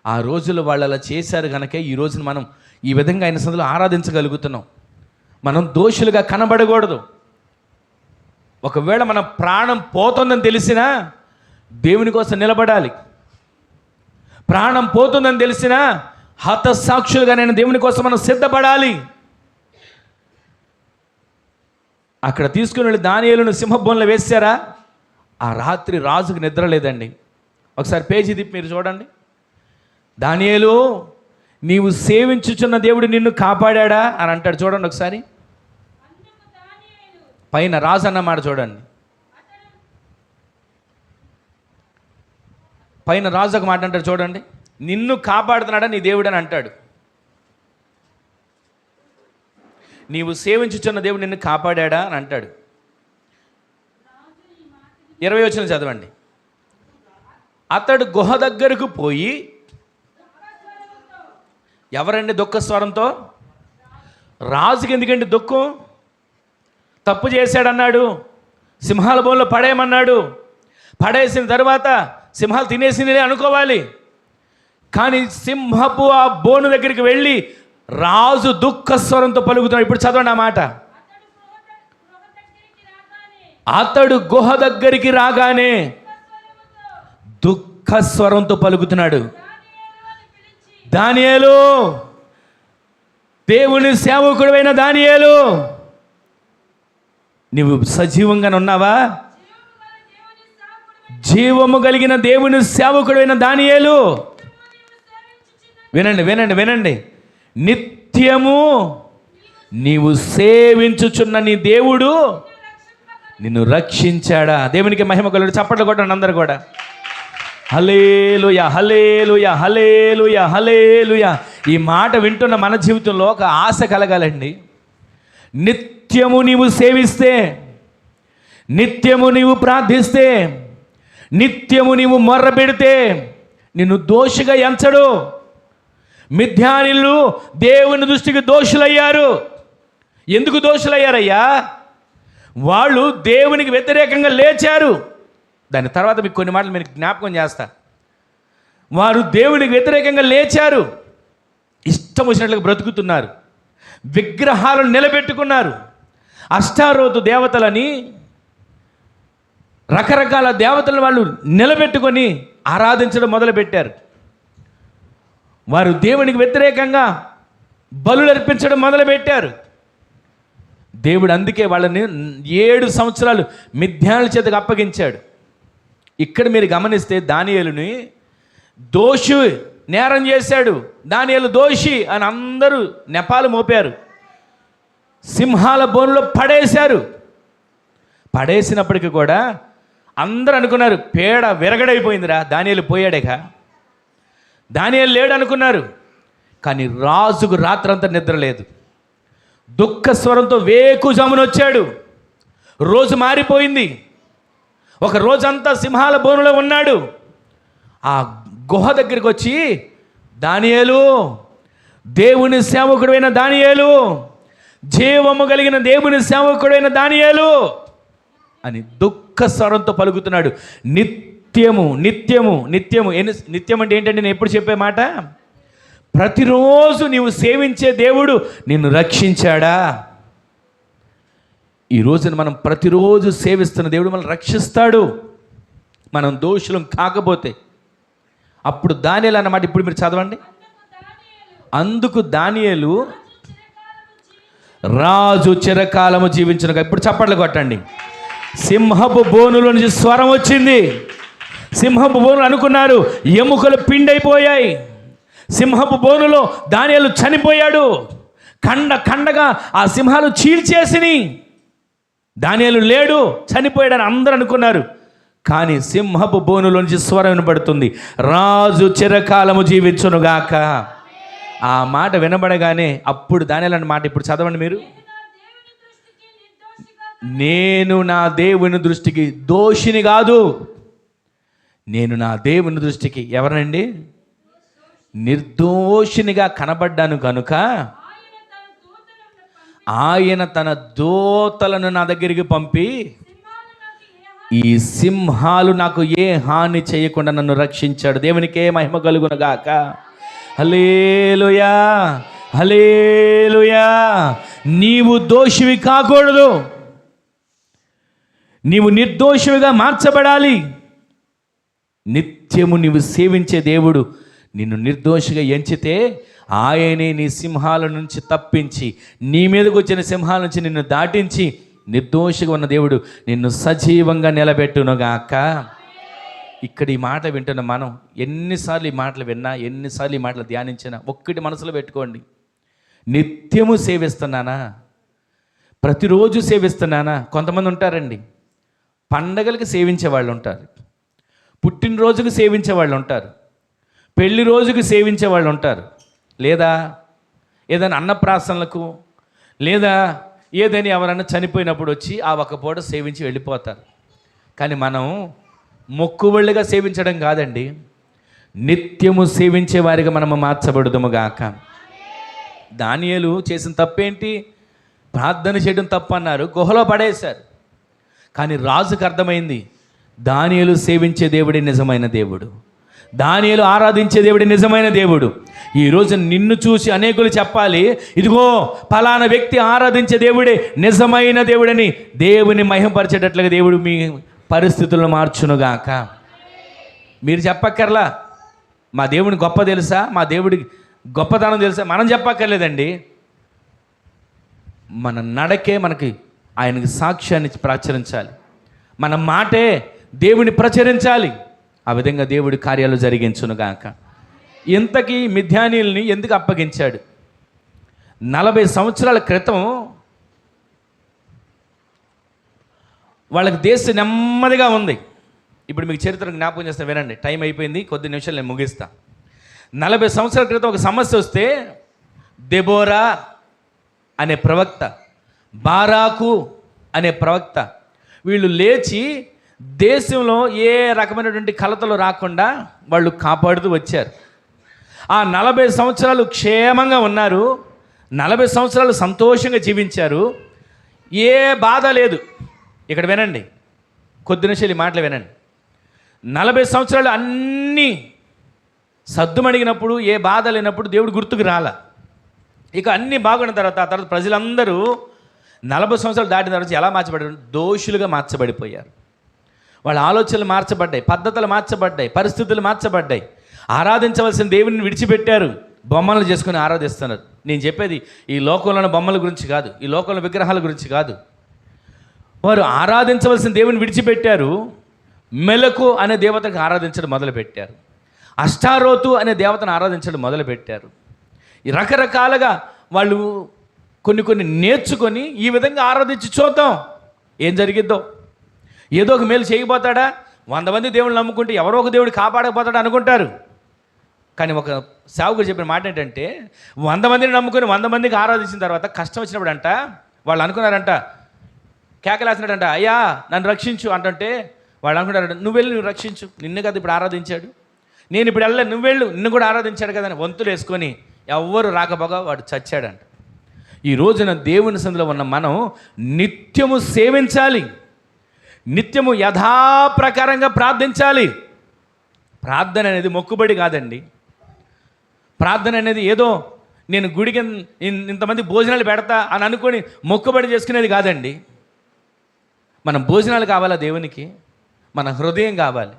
A: ఆ రోజులు వాళ్ళు అలా చేశారు కనుకే ఈ రోజున మనం ఈ విధంగా ఆయన సన్నిధిలో ఆరాధించగలుగుతున్నాం. మనం దోషులుగా కనబడకూడదు. ఒకవేళ మన ప్రాణం పోతుందని తెలిసినా దేవుని కోసం నిలబడాలి. ప్రాణం పోతుందని తెలిసినా హతసాక్షులుగా నేను దేవుని కోసం మనం సిద్ధపడాలి. అక్కడ తీసుకుని వెళ్ళి దానియేలును సింహబోన్లో వేశారా? ఆ రాత్రి రాజుకు నిద్ర లేదండి. ఒకసారి పేజీ తిప్పి మీరు చూడండి. దానియేలు నీవు సేవించుచున్న దేవుడు నిన్ను కాపాడా అని అంటాడు. చూడండి ఒకసారి పైన రాజు అన్న మాట చూడండి. పైన రాజు ఒక మాట అంటాడు చూడండి, నిన్ను కాపాడుతున్నాడా నీ దేవుడు అని అంటాడు. నీవు సేవించుచున్న దేవుడు నిన్ను కాపాడా అని అంటాడు. 20వ వచనం చదవండి. అతడు గుహ దగ్గరకు పోయి, ఎవరండి దుఃఖ స్వరంతో? రాజుకి ఎందుకండి దుఃఖం? తప్పు చేశాడన్నాడు, సింహాల బోన్లో పడేయమన్నాడు, పడేసిన తర్వాత సింహాలు తినేసినలే అనుకోవాలి. కానీ సింహపు ఆ బోను దగ్గరికి వెళ్ళి రాజు దుఃఖ స్వరంతో పలుకుతున్నాడు. ఇప్పుడు చదవండి ఆ మాట. అతడు గుహ దగ్గరికి రాగానే దుఃఖ స్వరంతో పలుకుతున్నాడు, దానియేలు, దేవుని సేవకుడైన దానియేలు, నువ్వు సజీవంగా ఉన్నావా? జీవము కలిగిన దేవుని సేవకుడైన దానియేలు, వినండి వినండి వినండి, నిత్యము నీవు సేవించుచున్న నీ దేవుడు నిన్ను రక్షించాడా? దేవునికి మహిమ కలుగును. చప్పట్లు కొట్టండి అందరు కూడా. హల్లెలూయా, హల్లెలూయా, హల్లెలూయా, హల్లెలూయా. ఈ మాట వింటున్న మన జీవితంలో ఒక ఆశ కలగాలండి. నిత్యము నీవు సేవిస్తే, నిత్యము నీవు ప్రార్థిస్తే, నిత్యము నీవు మొర్ర పెడితే నిన్ను దోషిగా ఎంచడు. మిథ్యానీయులు దేవుని దృష్టికి దోషులయ్యారు. ఎందుకు దోషులయ్యారయ్యా? వాళ్ళు దేవునికి వ్యతిరేకంగా లేచారు. దాని తర్వాత మీకు కొన్ని మాటలు మీరు జ్ఞాపకం చేస్తా. వారు దేవునికి వ్యతిరేకంగా లేచారు, ఇష్టం వచ్చినట్లుగా బ్రతుకుతున్నారు, విగ్రహాలను నిలబెట్టుకున్నారు. అష్టారోతు దేవతలని, రకరకాల దేవతలను వాళ్ళు నిలబెట్టుకొని ఆరాధించడం మొదలుపెట్టారు. వారు దేవునికి వ్యతిరేకంగా బలులు అర్పించడం మొదలుపెట్టారు. దేవుడు అందుకే వాళ్ళని 7 సంవత్సరాలు మిథ్యానుల చేతకు అప్పగించాడు. ఇక్కడ మీరు గమనిస్తే దానియేలుని దోషి, నేరం చేశాడు, దానియేలు దోషి అని అందరూ నెపాలు మోపారు. సింహాల బోనులో పడేశారు. పడేసినప్పటికీ కూడా అందరూ అనుకున్నారు పేడ విరగడైపోయిందిరా, దానియేలు పోయాడేక, దానియేలు లేడు అనుకున్నారు. కానీ రాజుకు రాత్రంతా నిద్ర లేదు. దుఃఖ స్వరంతో వేకుజామున వచ్చాడు. రోజు మారిపోయింది. ఒక రోజంతా సింహాల బోనులో ఉన్నాడు. ఆ గుహ దగ్గరికి వచ్చి, దానియేలు, దేవుని సేవకుడైన దానియేలు, జీవము కలిగిన దేవుని సేవకుడైన దానియేలు అని దుఃఖ స్వరంతో పలుకుతున్నాడు. నిత్యము నిత్యము నిత్యము. నిత్యం అంటే ఏంటంటే నేను ఎప్పుడు చెప్పే మాట, ప్రతిరోజు నీవు సేవించే దేవుడు నిన్ను రక్షించాడా? ఈ రోజున మనం ప్రతిరోజు సేవిస్తున్న దేవుడు మనల్ని రక్షిస్తాడు, మనం దోషులం కాకపోతే. అప్పుడు దానియేలు అన్నమాట ఇప్పుడు మీరు చదవండి. అందుకు దానియేలు రాజు చిరకాలము జీవించునుగా. ఇప్పుడు చప్పట్లు కొట్టండి. సింహపు బోనులో నుంచి స్వరం వచ్చింది. సింహపు బోనులు అనుకున్నారు ఎముకలు పిండైపోయాయి. సింహపు బోనులో దానియేలు చనిపోయాడు. ఖండగా ఆ సింహాలు చీల్చేసిని. దానియేలు లేడు, చనిపోయాడని అందరూ అనుకున్నారు. కానీ సింహపు బోనులోంచి స్వరం వినబడుతుంది, రాజు చిరకాలము జీవించునుగాక. ఆ మాట వినబడగానే అప్పుడు దానియేలు అన్న మాట ఇప్పుడు చదవండి మీరు. నేను నా దేవుని దృష్టికి దోషిని కాదు, నేను నా దేవుని దృష్టికి ఎవరండి? నిర్దోషినిగా కనబడ్డాను కనుక ఆయన తన దూతలను నా దగ్గరికి పంపి ఈ సింహాలు నాకు ఏ హాని చేయకుండా నన్ను రక్షించాడు. దేవునికే మహిమ కలుగునుగాక. హల్లెలూయా, హల్లెలూయా. నీవు దోషివి కాకూడదు, నీవు నిర్దోషివిగా మార్చబడాలి. నిత్యము నీవు సేవించే దేవుడు నిన్ను నిర్దోషిగా ఎంచితే ఆయనే నీ సింహాల నుంచి తప్పించి, నీ మీదకు వచ్చిన సింహాల నుంచి నిన్ను దాటించి, నిర్దోషిగా ఉన్న దేవుడు నిన్ను సజీవంగా నిలబెట్టునుగాక. ఇక్కడ ఈ మాట వింటున్న మనం ఎన్నిసార్లు ఈ మాటలు విన్నా, ఎన్నిసార్లు ఈ మాటలు ధ్యానించినా ఒక్కటి మనసులో పెట్టుకోండి. నిత్యము సేవిస్తున్నానా? ప్రతిరోజు సేవిస్తున్నానా? కొంతమంది ఉంటారండి, పండగలకు సేవించే వాళ్ళు ఉంటారు, పుట్టినరోజుకు సేవించే వాళ్ళు ఉంటారు, పెళ్లి రోజుకు సేవించే వాళ్ళు ఉంటారు, లేదా ఏదైనా అన్నప్రాసనలకు, లేదా ఏదైనా ఎవరైనా చనిపోయినప్పుడు వచ్చి ఆ ఒక పూట సేవించి వెళ్ళిపోతారు. కానీ మనం మొక్కుబళ్ళుగా సేవించడం కాదండి, నిత్యము సేవించే వారిగా మనము మార్చబడుదుము గాక. దానియేలు చేసిన తప్పేంటి? ప్రార్థన చేయడం తప్పు అన్నారు, గుహలో పడేశారు. కానీ రాజుకు అర్థమైంది దానియేలు సేవించే దేవుడే నిజమైన దేవుడు, దానియేలు ఆరాధించే దేవుడే నిజమైన దేవుడు. ఈరోజు నిన్ను చూసి అనేకులు చెప్పాలి, ఇదిగో ఫలానా వ్యక్తి ఆరాధించే దేవుడే నిజమైన దేవుడని. దేవుని మహిమపరిచేటట్లుగా దేవుడు మీ పరిస్థితులను మార్చునుగాక. మీరు చెప్పక్కర్లా మా దేవుని గొప్ప తెలుసా, మా దేవుడికి గొప్పతనం తెలుసా, మనం చెప్పక్కర్లేదండి. మన నడకే మనకి ఆయనకి సాక్ష్యాన్ని ప్రచురించాలి, మన మాటే దేవుని ప్రచురించాలి. ఆ విధంగా దేవుడి కార్యాలు జరిగించునుగాక. ఇంతకీ మిథ్యానీయుల్ని ఎందుకు అప్పగించాడు? 40 సంవత్సరాల క్రితం వాళ్ళకి దేశం నెమ్మదిగా ఉంది, ఇప్పుడు మీకు చరిత్ర జ్ఞాపకం చేస్తే వినండి, టైం అయిపోయింది, కొద్ది నిమిషాలు నేను ముగిస్తా. 40 సంవత్సరాల క్రితం ఒక సమస్య వస్తే దెబోరా అనే ప్రవక్త, బారాకు అనే ప్రవక్త, వీళ్ళు లేచి దేశంలో ఏ రకమైనటువంటి కలతలు రాకుండా వాళ్ళు కాపాడుతూ వచ్చారు. ఆ 40 సంవత్సరాలు క్షేమంగా ఉన్నారు, 40 సంవత్సరాలు సంతోషంగా జీవించారు, ఏ బాధ లేదు. ఇక్కడ వినండి, కొద్ది నిమిషాలు ఈ మాటలు వినండి. 40 సంవత్సరాలు అన్నీ సద్దుమణిగినప్పుడు, ఏ బాధ లేనప్పుడు దేవుడు గుర్తుకు రాల. ఇక అన్నీ బాగున్న తర్వాత ఆ తర్వాత ప్రజలందరూ 40 సంవత్సరాలు దాటిన తర్వాత ఎలా మార్చబడ్డారు? దోషులుగా మార్చబడిపోయారు. వాళ్ళ ఆలోచనలు మార్చబడ్డాయి, పద్ధతులు మార్చబడ్డాయి, పరిస్థితులు మార్చబడ్డాయి. ఆరాధించవలసిన దేవుడిని విడిచిపెట్టారు, బొమ్మలు చేసుకుని ఆరాధిస్తున్నారు. నేను చెప్పేది ఈ లోకంలోని బొమ్మల గురించి కాదు, ఈ లోకంలో విగ్రహాల గురించి కాదు. వారు ఆరాధించవలసిన దేవుని విడిచిపెట్టారు, మెలకు అనే దేవతకు ఆరాధించడం మొదలుపెట్టారు, అష్టారోతు అనే దేవతను ఆరాధించడం మొదలుపెట్టారు. ఈ రకరకాలుగా వాళ్ళు కొన్ని నేర్చుకొని ఈ విధంగా ఆరాధించి చూద్దాం ఏం జరిగిద్దో. ఏదో ఒక మేలు చేయబోతాడా, 100 మంది దేవుళ్ళు నమ్ముకుంటే ఎవరో ఒక దేవుడు కాపాడకపోతాడా అనుకుంటారు. కానీ ఒక సేవకుడు చెప్పిన మాట ఏంటంటే, 100 మందిని నమ్ముకొని 100 మందికి ఆరాధించిన తర్వాత కష్టం వచ్చినప్పుడు అంట వాళ్ళు అనుకున్నారంట, కేకలేసినాడంట, అయ్యా నన్ను రక్షించు అంటుంటే వాళ్ళు అనుకుంటారంట, నువ్వు రక్షించు, నిన్ను కదా ఇప్పుడు ఆరాధించాడు, నేను ఇప్పుడు వెళ్ళలే, నువ్వు వెళ్ళు, నిన్ను కూడా ఆరాధించాడు కదా అని వంతులు వేసుకొని ఎవ్వరు రాకపోగా వాడు చచ్చాడంట. ఈ రోజున దేవుని సందులో ఉన్న మనం నిత్యము సేవించాలి, నిత్యము యథాప్రకారంగా ప్రార్థించాలి. ప్రార్థన అనేది మొక్కుబడి కాదండి. ప్రార్థన అనేది ఏదో నేను గుడికి ఇంతమంది భోజనాలు పెడతా అని అనుకొని మొక్కుబడి చేసుకునేది కాదండి. మనం భోజనాలు కావాలా దేవునికి, మన హృదయం కావాలి.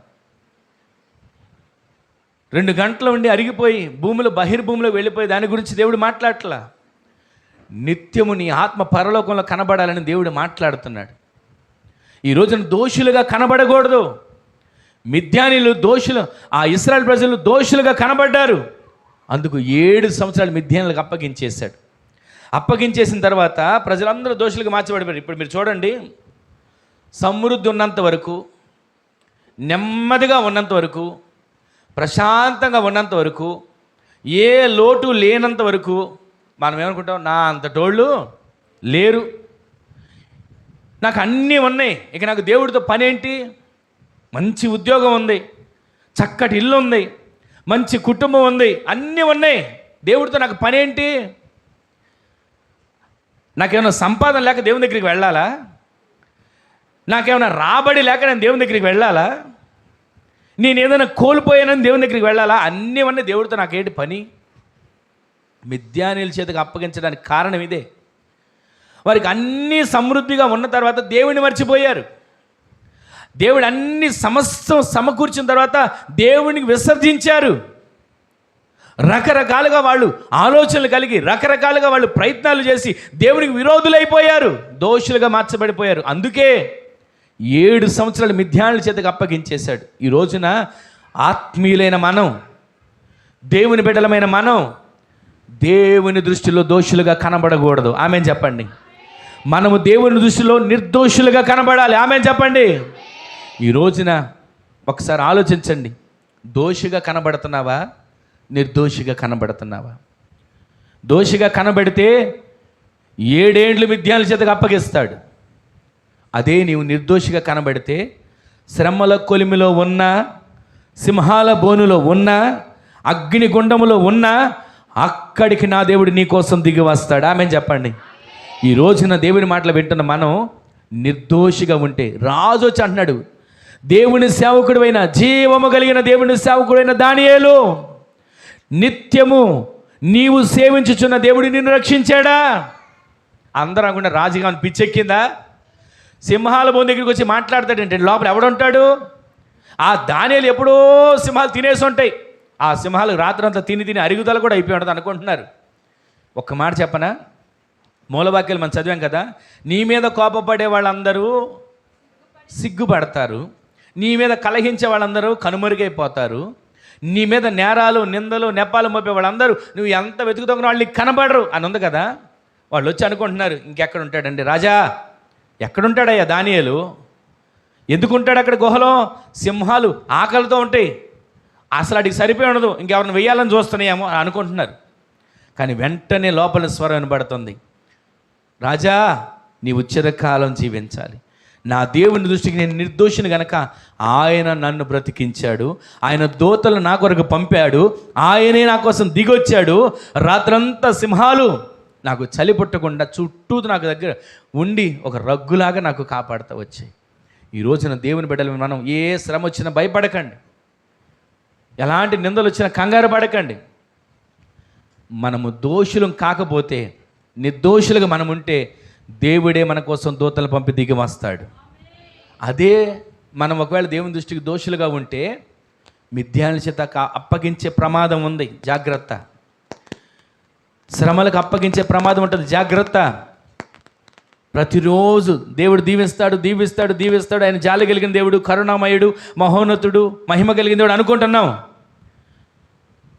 A: 2 గంటలు ఉండి అరిగిపోయి భూమిలో బహిర్భూమిలో వెళ్ళిపోయి దాని గురించి దేవుడు మాట్లాడట్లా. నిత్యము నీ ఆత్మ పరలోకంలో కనబడాలని దేవుడు మాట్లాడుతున్నాడు. ఈ రోజున దోషులుగా కనబడకూడదు. మిద్యానీలు దోషులు, ఆ ఇశ్రాయేలు ప్రజలు దోషులుగా కనబడ్డారు. అందుకు 7 సంవత్సరాలు మిద్యానీలకు అప్పగించేశాడు. అప్పగించేసిన తర్వాత ప్రజలందరూ దోషులుగా మార్చబడిపోయారు. ఇప్పుడు మీరు చూడండి, సమృద్ధి ఉన్నంత వరకు, నెమ్మదిగా ఉన్నంత వరకు, ప్రశాంతంగా ఉన్నంత వరకు, ఏ లోటు లేనంత వరకు మనం ఏమనుకుంటాం, నా అంతటోళ్ళు లేరు, నాకు అన్నీ ఉన్నాయి, ఇక నాకు దేవుడితో పని ఏంటి, మంచి ఉద్యోగం ఉంది, చక్కటి ఇల్లు ఉంది, మంచి కుటుంబం ఉంది, అన్నీ ఉన్నాయి, దేవుడితో నాకు పని ఏంటి, నాకేమైనా సంపాదన లేక దేవుని దగ్గరికి వెళ్ళాలా, నాకేమైనా రాబడి లేక నేను దేవుని దగ్గరికి వెళ్ళాలా, నేను ఏదైనా కోల్పోయానని దేవుని దగ్గరికి వెళ్ళాలా, అన్నీ ఉన్నాయి, దేవుడితో నాకేంటి పని. మిద్యానీయుల చేతికి అప్పగించడానికి కారణం ఇదే. వారికి అన్నీ సమృద్ధిగా ఉన్న తర్వాత దేవుని మర్చిపోయారు. దేవుడు అన్ని సమస్తం సమకూర్చిన తర్వాత దేవునికి విసర్జించారు. రకరకాలుగా వాళ్ళు ఆలోచనలు కలిగి, రకరకాలుగా వాళ్ళు ప్రయత్నాలు చేసి దేవునికి విరోధులైపోయారు, దోషులుగా మార్చబడిపోయారు. అందుకే 7 సంవత్సరాలు మిద్యానీయుల చేతికి అప్పగించేశాడు. ఈ రోజున ఆత్మీయులైన మనం, దేవుని బిడ్డలమైన మనం దేవుని దృష్టిలో దోషులుగా కనబడకూడదు. ఆమెన్ చెప్పండి. మనము దేవుని దృష్టిలో నిర్దోషులుగా కనబడాలి. ఆమెన్ చెప్పండి. ఈ రోజున ఒకసారి ఆలోచించండి, దోషిగా కనబడుతున్నావా, నిర్దోషిగా కనబడుతున్నావా? దోషిగా కనబడితే 7 ఏండ్లు మిద్యానీయుల చేతికి అప్పగిస్తాడు. అదే నీవు నిర్దోషిగా కనబడితే శ్రమల కొలిమిలో ఉన్న, సింహాల బోనులో ఉన్న, అగ్నిగుండములో ఉన్న, అక్కడికి నా దేవుడు నీ కోసం దిగి వస్తాడు. ఆమెన్ చెప్పండి. ఈ రోజున దేవుని మాటలు వింటున్న మనం నిర్దోషిగా ఉంటే, రాజు వచ్చి అంటున్నాడు, దేవుని సేవకుడైన, జీవము కలిగిన దేవుని సేవకుడైన దానియేలు, నిత్యము నీవు సేవించుచున్న దేవుడు నిన్ను రక్షించాడా? అందరూ అనుకుంటే రాజుగా పిచ్చెక్కిందా? సింహాల బోన్ దగ్గరికి వచ్చి మాట్లాడతాడంటే లోపల ఎవడుంటాడు? ఆ దానియేలు ఎప్పుడో సింహాలు తినేసి ఉంటాయి. ఆ సింహాలు రాత్రంతా తిని అరుగుదల కూడా అయిపోయి ఉంటుంది అనుకుంటున్నారు. ఒక్క మాట చెప్పనా, మూలవాక్యాలు మనం చదివాం కదా, నీ మీద కోపపడే వాళ్ళందరూ సిగ్గుపడతారు, నీ మీద కలహించే వాళ్ళందరూ కనుమరుగైపోతారు, నీ మీద నేరాలు, నిందలు, నెపాలు మోపే వాళ్ళందరూ నువ్వు ఎంత వెతుకుతున్న వాళ్ళు నీకు కనబడరు అని ఉంది కదా. వాళ్ళు వచ్చి అనుకుంటున్నారు, ఇంకెక్కడ ఉంటాడండి రాజా, ఎక్కడుంటాడయ్యా దానియేలు, ఎందుకుంటాడు అక్కడ గుహలో? సింహాలు ఆకలితో ఉంటాయి, అసలు అడిగి సరిపోయి ఉండదు, ఇంకెవరిని వెయ్యాలని చూస్తున్నాయేమో అనుకుంటున్నారు. కానీ వెంటనే లోపల స్వరం వినబడుతుంది, రాజా నీవు చిరకాలం జీవించాలి, నా దేవుని దృష్టికి నేను నిర్దోషిని గనక ఆయన నన్ను బ్రతికించాడు, ఆయన దూతలు నా కొరకు పంపాడు, ఆయనే నా కోసం దిగొచ్చాడు, రాత్రంతా సింహాలు నాకు చలి పుట్టకుండా చుట్టూ నాకు దగ్గర ఉండి ఒక రగ్గులాగా నాకు కాపాడుతూ వచ్చాయి. ఈ రోజున దేవుని బిడ్డలు మనం ఏ శ్రమ వచ్చినా భయపడకండి, ఎలాంటి నిందలు వచ్చినా కంగారు పడకండి. మనము దోషులం కాకపోతే, నిర్దోషులుగా మనం ఉంటే దేవుడే మన కోసం దూతలు పంపి దిగి వస్తాడు. అదే మనం ఒకవేళ దేవుని దృష్టికి దోషులుగా ఉంటే మిథ్యానుల చేత అప్పగించే ప్రమాదం ఉంది, జాగ్రత్త. శ్రమలకు అప్పగించే ప్రమాదం ఉంటుంది, జాగ్రత్త. ప్రతిరోజు దేవుడు దీవిస్తాడు దీవిస్తాడు దీవిస్తాడు, ఆయన జాలి కలిగిన దేవుడు, కరుణామయుడు, మహోన్నతుడు, మహిమ కలిగిన దేవుడు అనుకుంటున్నాం.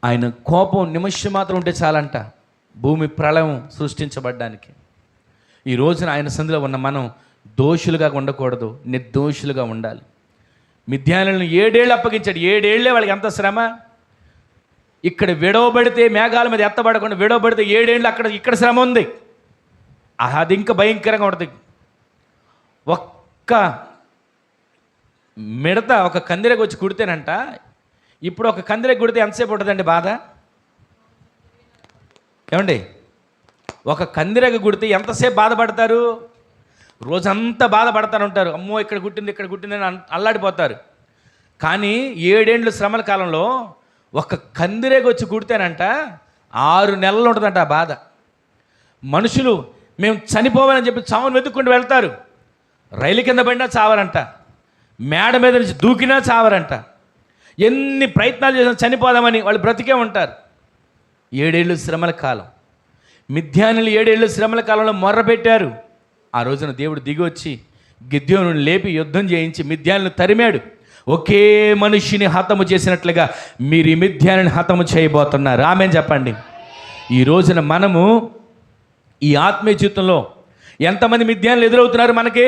A: ఆయన కోపం నిమిషం మాత్రం ఉంటే చాలంట భూమి ప్రళయం సృష్టించబడ్డానికి. ఈ రోజున ఆయన సంధిలో ఉన్న మనం దోషులుగా ఉండకూడదు, నిర్దోషులుగా ఉండాలి. మిథ్యానులను 7 ఏళ్ళు అప్పగించాడు, 7 ఏళ్లే వాళ్ళకి ఎంత శ్రమ. ఇక్కడ విడవబడితే, మేఘాల మీద ఎత్తబడకుండా విడవబడితే 7 ఏళ్ళు ఇక్కడ శ్రమ ఉంది, అది ఇంకా భయంకరంగా ఉంటుంది. ఒక్క మిడత ఒక కందిరకు వచ్చి కుడితేనంట, ఇప్పుడు ఒక కందిరకు కుడితే ఎంతసేపు ఉంటుందండి బాధ? ఏమండి, ఒక కందిరకు కుడితే ఎంతసేపు బాధపడతారు? రోజంతా బాధపడతారు ఉంటారు, అమ్మో ఇక్కడ కుట్టింది అని అల్లాడిపోతారు. కానీ 7 ఏళ్ళు శ్రమల కాలంలో ఒక కందిరేగ వచ్చి కుడితేనంట 6 నెలలు ఉంటుందంట ఆ బాధ. మనుషులు మేము చనిపోవాలని చెప్పి చావును వెతుక్కుంటూ వెళ్తారు, రైలు కింద పడినా చావరంట, మేడ మీద నుంచి దూకినా చావరంట, ఎన్ని ప్రయత్నాలు చేసినా చనిపోదామని వాళ్ళు బ్రతికే ఉంటారు. 7 ఏళ్ళు శ్రమల కాలం. మిథ్యానులు 7 ఏళ్ళు శ్రమల కాలంలో మొర్రపెట్టారు. ఆ రోజున దేవుడు దిగి వచ్చి గిద్యోను లేపి యుద్ధం చేయించి మిథ్యానులను తరిమాడు. ఒకే మనిషిని హతము చేసినట్లుగా మీరు ఈ మిథ్యానుని హతము చేయబోతున్నారు. ఆమేన్ చెప్పండి. ఈ రోజున మనము ఈ ఆత్మీయ జీవితంలో ఎంతమంది మిథ్యానులు ఎదురవుతున్నారు మనకి?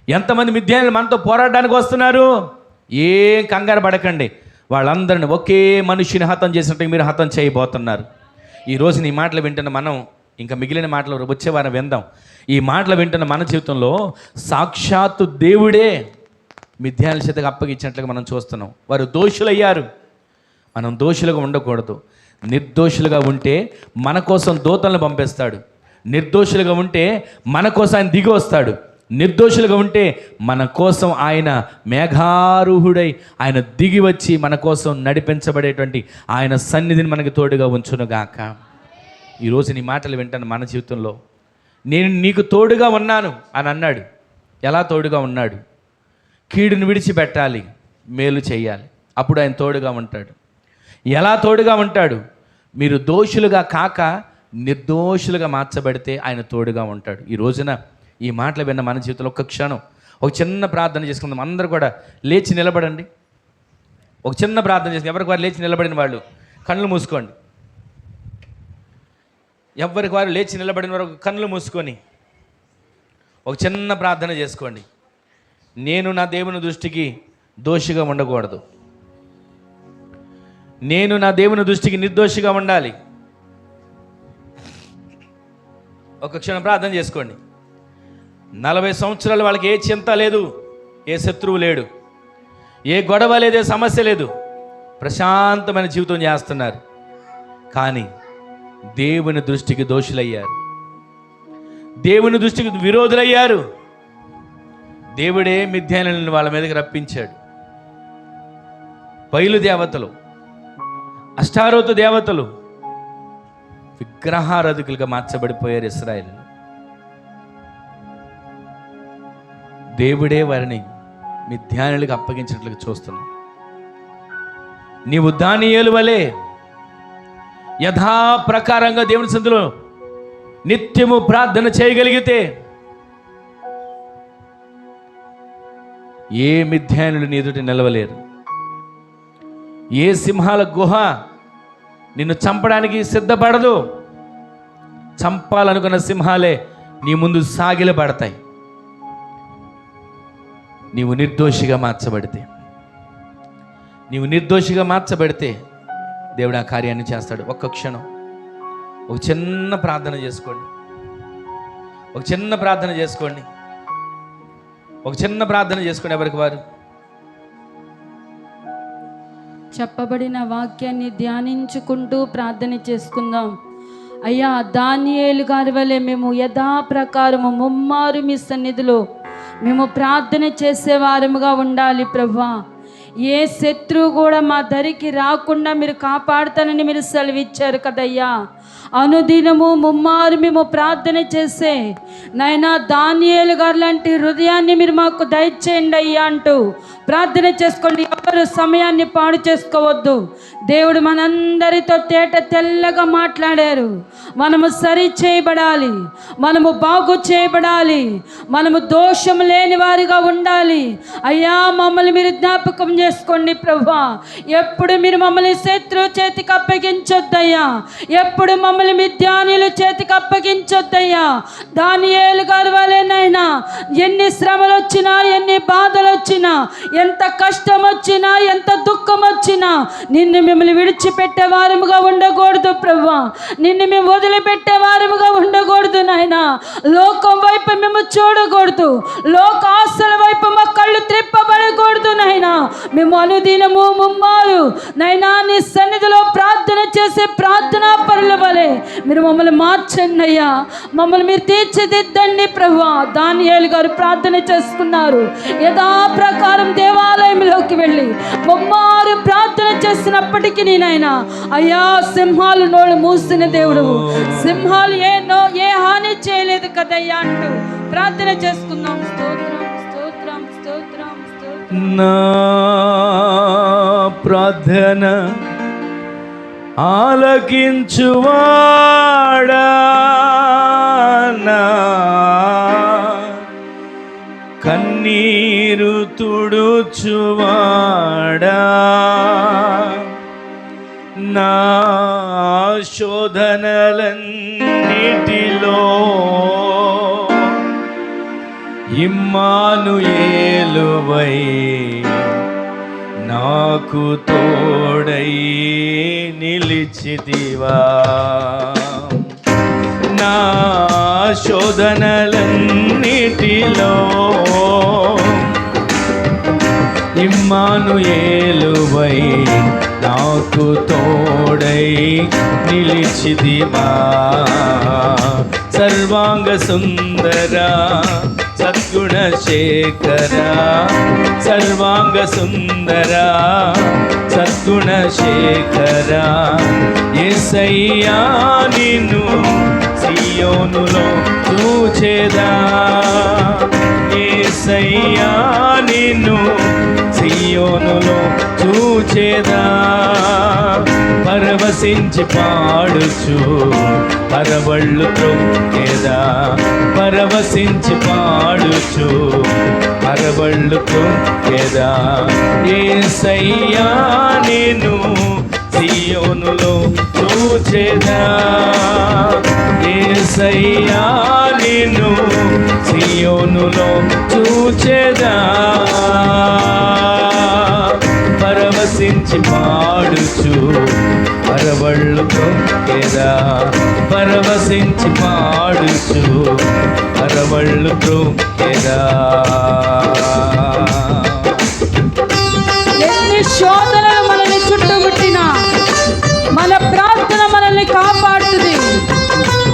A: ఎంతమంది మిథ్యానులు మనతో పోరాడడానికి వస్తున్నారు? ఏం కంగారు పడకండి, వాళ్ళందరిని ఒకే మనిషిని హతం చేసినట్టుగా మీరు హతం చేయబోతున్నారు. ఈ రోజున ఈ మాటలు వింటున్న మనం, ఇంకా మిగిలిన మాటలు వచ్చే వారం విందాం. ఈ మాటలు వింటున్న మన జీవితంలో సాక్షాత్తు దేవుడే మిథ్యానుల చేతకు అప్పగించినట్లుగా మనం చూస్తున్నాం. వారు దోషులయ్యారు, మనం దోషులుగా ఉండకూడదు. నిర్దోషులుగా ఉంటే మన కోసం దూతలను పంపిస్తాడు, నిర్దోషులుగా ఉంటే మన కోసం ఆయన దిగి వస్తాడు, నిర్దోషులుగా ఉంటే మన కోసం ఆయన మేఘారూహుడై ఆయన దిగి వచ్చి మన కోసం నడిపించబడేటువంటి ఆయన సన్నిధిని మనకి తోడుగా ఉంచునుగాక. ఈరోజు నీ మాటలు వింటాను మన జీవితంలో. నేను నీకు తోడుగా ఉన్నాను అని అన్నాడు. ఎలా తోడుగా ఉన్నాడు? కీడును విడిచిపెట్టాలి, మేలు చేయాలి, అప్పుడు ఆయన తోడుగా ఉంటాడు. ఎలా తోడుగా ఉంటాడు? మీరు దోషులుగా కాక నిర్దోషులుగా మార్చబడితే ఆయన తోడుగా ఉంటాడు. ఈ రోజున ఈ మాటలు విన్న మన జీవితంలో ఒక్క క్షణం ఒక చిన్న ప్రార్థన చేసుకుందాం. అందరూ కూడా లేచి నిలబడండి. ఒక చిన్న ప్రార్థన చేసుకుందాం. ఎవరికి వారు లేచి నిలబడిన వాళ్ళు కళ్ళు మూసుకోండి. ఎవరికి వారు లేచి నిలబడిన వారు కళ్ళు మూసుకొని ఒక చిన్న ప్రార్థన చేసుకోండి. నేను నా దేవుని దృష్టికి దోషిగా ఉండకూడదు, నేను నా దేవుని దృష్టికి నిర్దోషిగా ఉండాలి. ఒక క్షణం ప్రార్థన చేసుకోండి. 40 సంవత్సరాలు వాళ్ళకి ఏ చింత లేదు, ఏ శత్రువు లేడు, ఏ గొడవ లేదు, ఏ సమస్య లేదు, ప్రశాంతమైన జీవితం చేస్తున్నారు. కానీ దేవుని దృష్టికి దోషులయ్యారు, దేవుని దృష్టికి విరోధులయ్యారు. దేవుడే మిథ్యానులను వాళ్ళ మీదకి రప్పించాడు. బయలు దేవతలు, అష్టారోతు దేవతలు విగ్రహారాధకులుగా మార్చబడిపోయారు ఇశ్రాయేలు. దేవుడే వారిని మిథ్యానులకు అప్పగించినట్లుగా చూస్తున్నాం. నీవు దానియేలు వలె యథాప్రకారంగా దేవుని సన్నిధిలో నిత్యము ప్రార్థన చేయగలిగితే ఏ మిథ్యానులు నీ ఎదుట నిలవలేరు. ఏ సింహాల గుహ నిన్ను చంపడానికి సిద్ధపడదు. చంపాలనుకున్న సింహాలే నీ ముందు సాగిలపడతాయి. నీవు నిర్దోషిగా మార్చబడితే దేవుడు ఆ కార్యాన్ని చేస్తాడు. ఒక్క క్షణం ఒక చిన్న ప్రార్థన చేసుకోండి. ఎవరికి వారు
B: చెప్పబడిన వాక్యాన్ని ధ్యానించుకుంటూ ప్రార్థన చేసుకుందాం. అయ్యా, దానియేలు గారి వలె మేము యథాప్రకారము ముమ్మారు మీ సన్నిధిలో మేము ప్రార్థన చేసేవారముగా ఉండాలి ప్రభువా. ఏ శత్రువు కూడా మా దరికి రాకుండా మీరు కాపాడుతానని మీరు సెలవిచ్చారు కదయ్యా. అనుదినము ముమ్మారు మేము ప్రార్థన చేసే నాయనా దానియేలు గారు లాంటి హృదయాన్ని మీరు మాకు దయచేయండి అయ్యా అంటూ ప్రార్థన చేసుకోండి. ఎవరు సమయాన్ని పాడు చేసుకోవద్దు. దేవుడు మనందరితో తెల్లగా మాట్లాడారు. మనము సరి చేయబడాలి, మనము బాగు చేయబడాలి, మనము దోషం లేని వారిగా ఉండాలి. అయ్యా, మమ్మల్ని మీరు జ్ఞాపకం చేసుకోండి ప్రభువా. ఎప్పుడు మీరు మమ్మల్ని శత్రువు చేతికి అప్పగించొద్దయ్యా. ఎప్పుడు మమ్మల్ని మిద్యానీయుల చేతికి అప్పగించొద్దయ్యా. దానియేలు గారి వలెనైనా ఎన్ని శ్రమలు వచ్చినా, ఎన్ని బాధలు వచ్చినా, ఎంత కష్టం వచ్చినా, ఎంత దుఃఖం వచ్చినా నిన్ను మిమ్మల్ని విడిచిపెట్టే వారముగా ఉండకూడదు ప్రభువా. నిన్ను మేము వదిలిపెట్టే వారముగా ఉండకూడదు నాయనా. లోకం వైపు మేము చూడకూడదు, లోక ఆశల వైపు మా కళ్ళు త్రిప్పబడకూడదు నాయనా. మేము అనుదినము ముమ్మారు నైనా నీ సన్నిధిలో ప్రార్థన చేసే ప్రార్థనా పరుల వలె మీరు మమ్మల్ని మార్చండి అయ్యా. మమ్మల్ని మీరు తీర్చిదిద్దండి ప్రభువా. దానియేలు గారు ప్రార్థన చేసుకున్నారు. యథాప్రకారం దేవాలయంలోకి వెళ్ళి ముమ్మారు ప్రార్థన చేసినప్పటికీ నేనైనా అయ్యా, సింహాలు నోళ్ళు మూసిన దేవుడు, సింహాలు ఏ హాని చేయలేదు కదయ్యా అంటూ ప్రార్థన చేసుకుందాం. స్తోత్రం స్తోత్రం స్తోత్రం స్తోత్రం.
A: నా ప్రార్థన ఆలకించువాడా, నా కన్నీరు తుడుచువాడా, నా శోధనలన్నిటిలో ఇమ్మానుయేలువై నాకు తోడై నిలిచితివా. నా శోధనలన్నిటిలో ఇమ్మానుయేలువై నాకు తోడై నిలిచితివా. సర్వాంగ సుందర సద్గుణ శేఖర, సర్వాంగ సుందర సద్గుణ శేఖర, యేసయ్యా నిన్ను సియోనులో చూచెదా. యేసయ్యా నిన్ను సియోనులో చూచెదా. పరవశించి పాడుచు పరవళ్ళు త్రొక్కెదా. పరవశించి పాడుచు పరవళ్ళు త్రొక్కెదా. యేసయ్యా నిన్ను సియోనులో చూచెదా. యేసయ్యా నిన్ను సియోనులో చూచెదా. పరవశించి పాడుచు పరవళ్ళు త్రొక్కెదా. పరవశించి పాడుచు పరవళ్ళు త్రొక్కెదా.
B: ఎన్ని శోధనలు మనల్ని చుట్టుముట్టినా మన ప్రార్థన మనల్ని కాపాడుతుంది.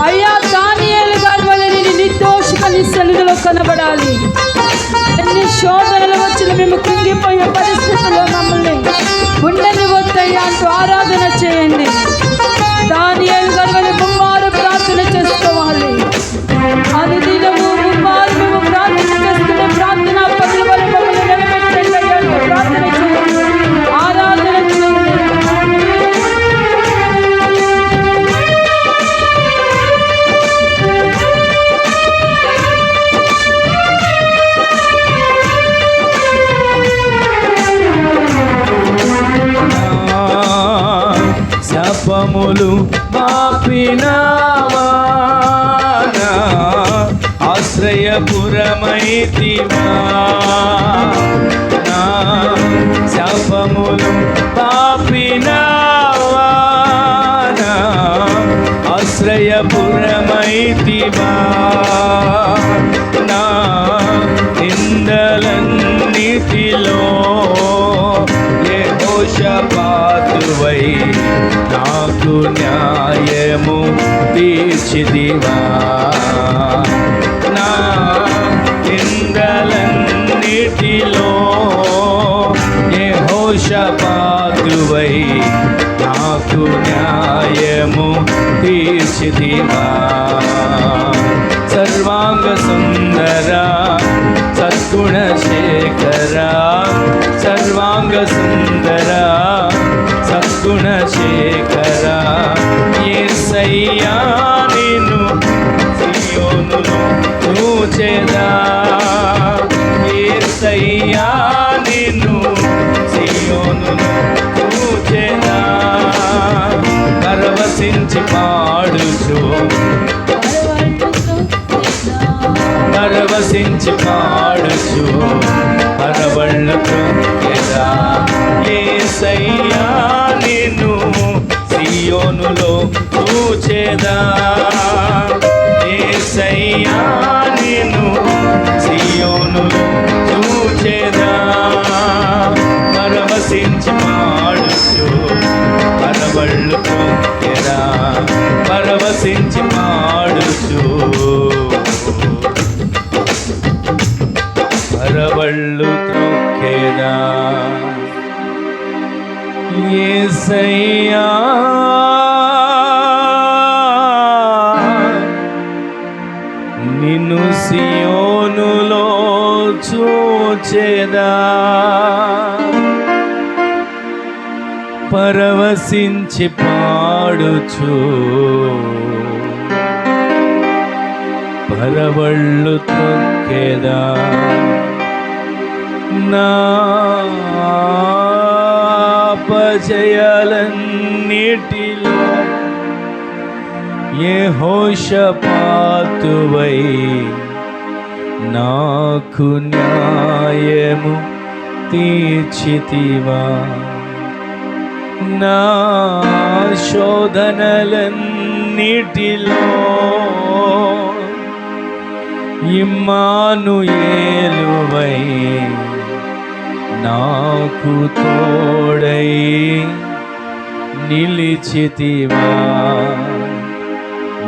B: అయ్యా, దానియేలు గారి వలె నేను నిర్దోషిగా నీ సన్నిధిలో కనబడాలి. ఎన్ని శోధనలు వచ్చిన మేము కృంగిపోయే పరిస్థితుల్లో మమ్మల్ని ఉండనివద్దయ్యా అంటూ ఆరాధన చేయండి. దానియేలు గారి వలె ముమ్మారు ప్రార్థన చేసుకోవాలి. అనుదినము ముమ్మారు మేము ప్రార్థన చేసుకునే ప్రార్థన పనుల వలె మమ్మల్ని నిలబెట్టండి అయ్యా అంటూ ప్రార్థన చేయండి, ఆరాధన చేయండి.
A: శాపములు మాపినావా, ఆశ్రయ ఆశ్రయపురమైతివా, నా శాపములు పాపినావా, నా ఆశ్రయపురమైతివా, నా నిందలన్నిటిలో యెహోషాపాతువై నాకు న్యాయము తీర్చిదివా, నా నిందలన్నిటిలో యెహోషాపాతువై నాకు న్యాయము తీర్చిదివా. సర్వాంగ సుందర సద్గుణ శేఖర, సర్వాంగ సుందర సద్గుణ శేఖర, యేసయ్యా నిన్ను సియోనులో చూచెదా, యేసయ్యా నిన్ను సియోనులో చూచెదా, పరవశించి పాడుచు పరవశించి పాడుచు పరవళ్ళతో ఎదా, యేసయ్యా నిన్ను సియోనులో చూచెదా, యేసయ్యా నిన్ను సియోనులో చూచెదా, పరవశించి పాడుచు పరవళ్ళతో ఎదా, పరవశించి పాడుచు పరవళ్ళు త్రొక్కెదా. యేసయ్యా నిన్ను సియోనులో చూచెదా, పరవశించి పాడుచు పరవళ్ళు త్రొక్కెదా, నా అపజయాలన్నిటిలో యెహోషాపాతువై నాకు న్యాయము తీర్చితివా, నా శోధనలన్నిటిలో ఇమ్మానుయేలువై నాకు తోడై నిలిచితివా,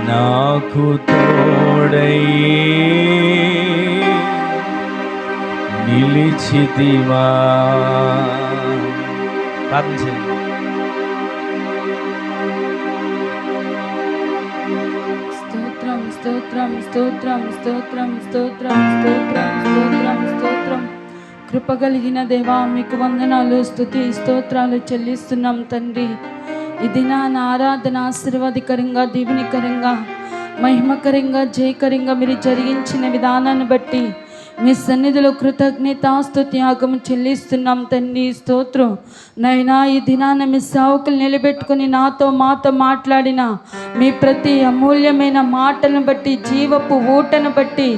A: నాకు తోడై నిలిచితివా. ప్రార్థన చేయండి.
B: స్తోత్రం స్తోత్రం స్తోత్రం స్తోత్రం స్తోత్రం స్తోత్రం స్తోత్రం స్తోత్రం. కృప కలిగిన దేవా మీకు వందనాలు, స్తుతి స్తోత్రాలు చెల్లిస్తున్నాం తండ్రి. ఇది నా ఆరాధన ఆశీర్వాదకరంగా, దీవెనికరంగా, మహిమకరంగా, జయకరంగా మీరు జరిగించిన విధానాన్ని బట్టి మీ సన్నిధిలో కృతజ్ఞతాస్తుతి యాగము చెల్లిస్తున్నాం తండ్రి. స్తోత్రం నైనా. ఈ దినాన మీ సేవకులు నిలబెట్టుకుని నాతో మాతో మాట్లాడిన మీ ప్రతి అమూల్యమైన మాటలను బట్టి, జీవపు ఊటను బట్టి,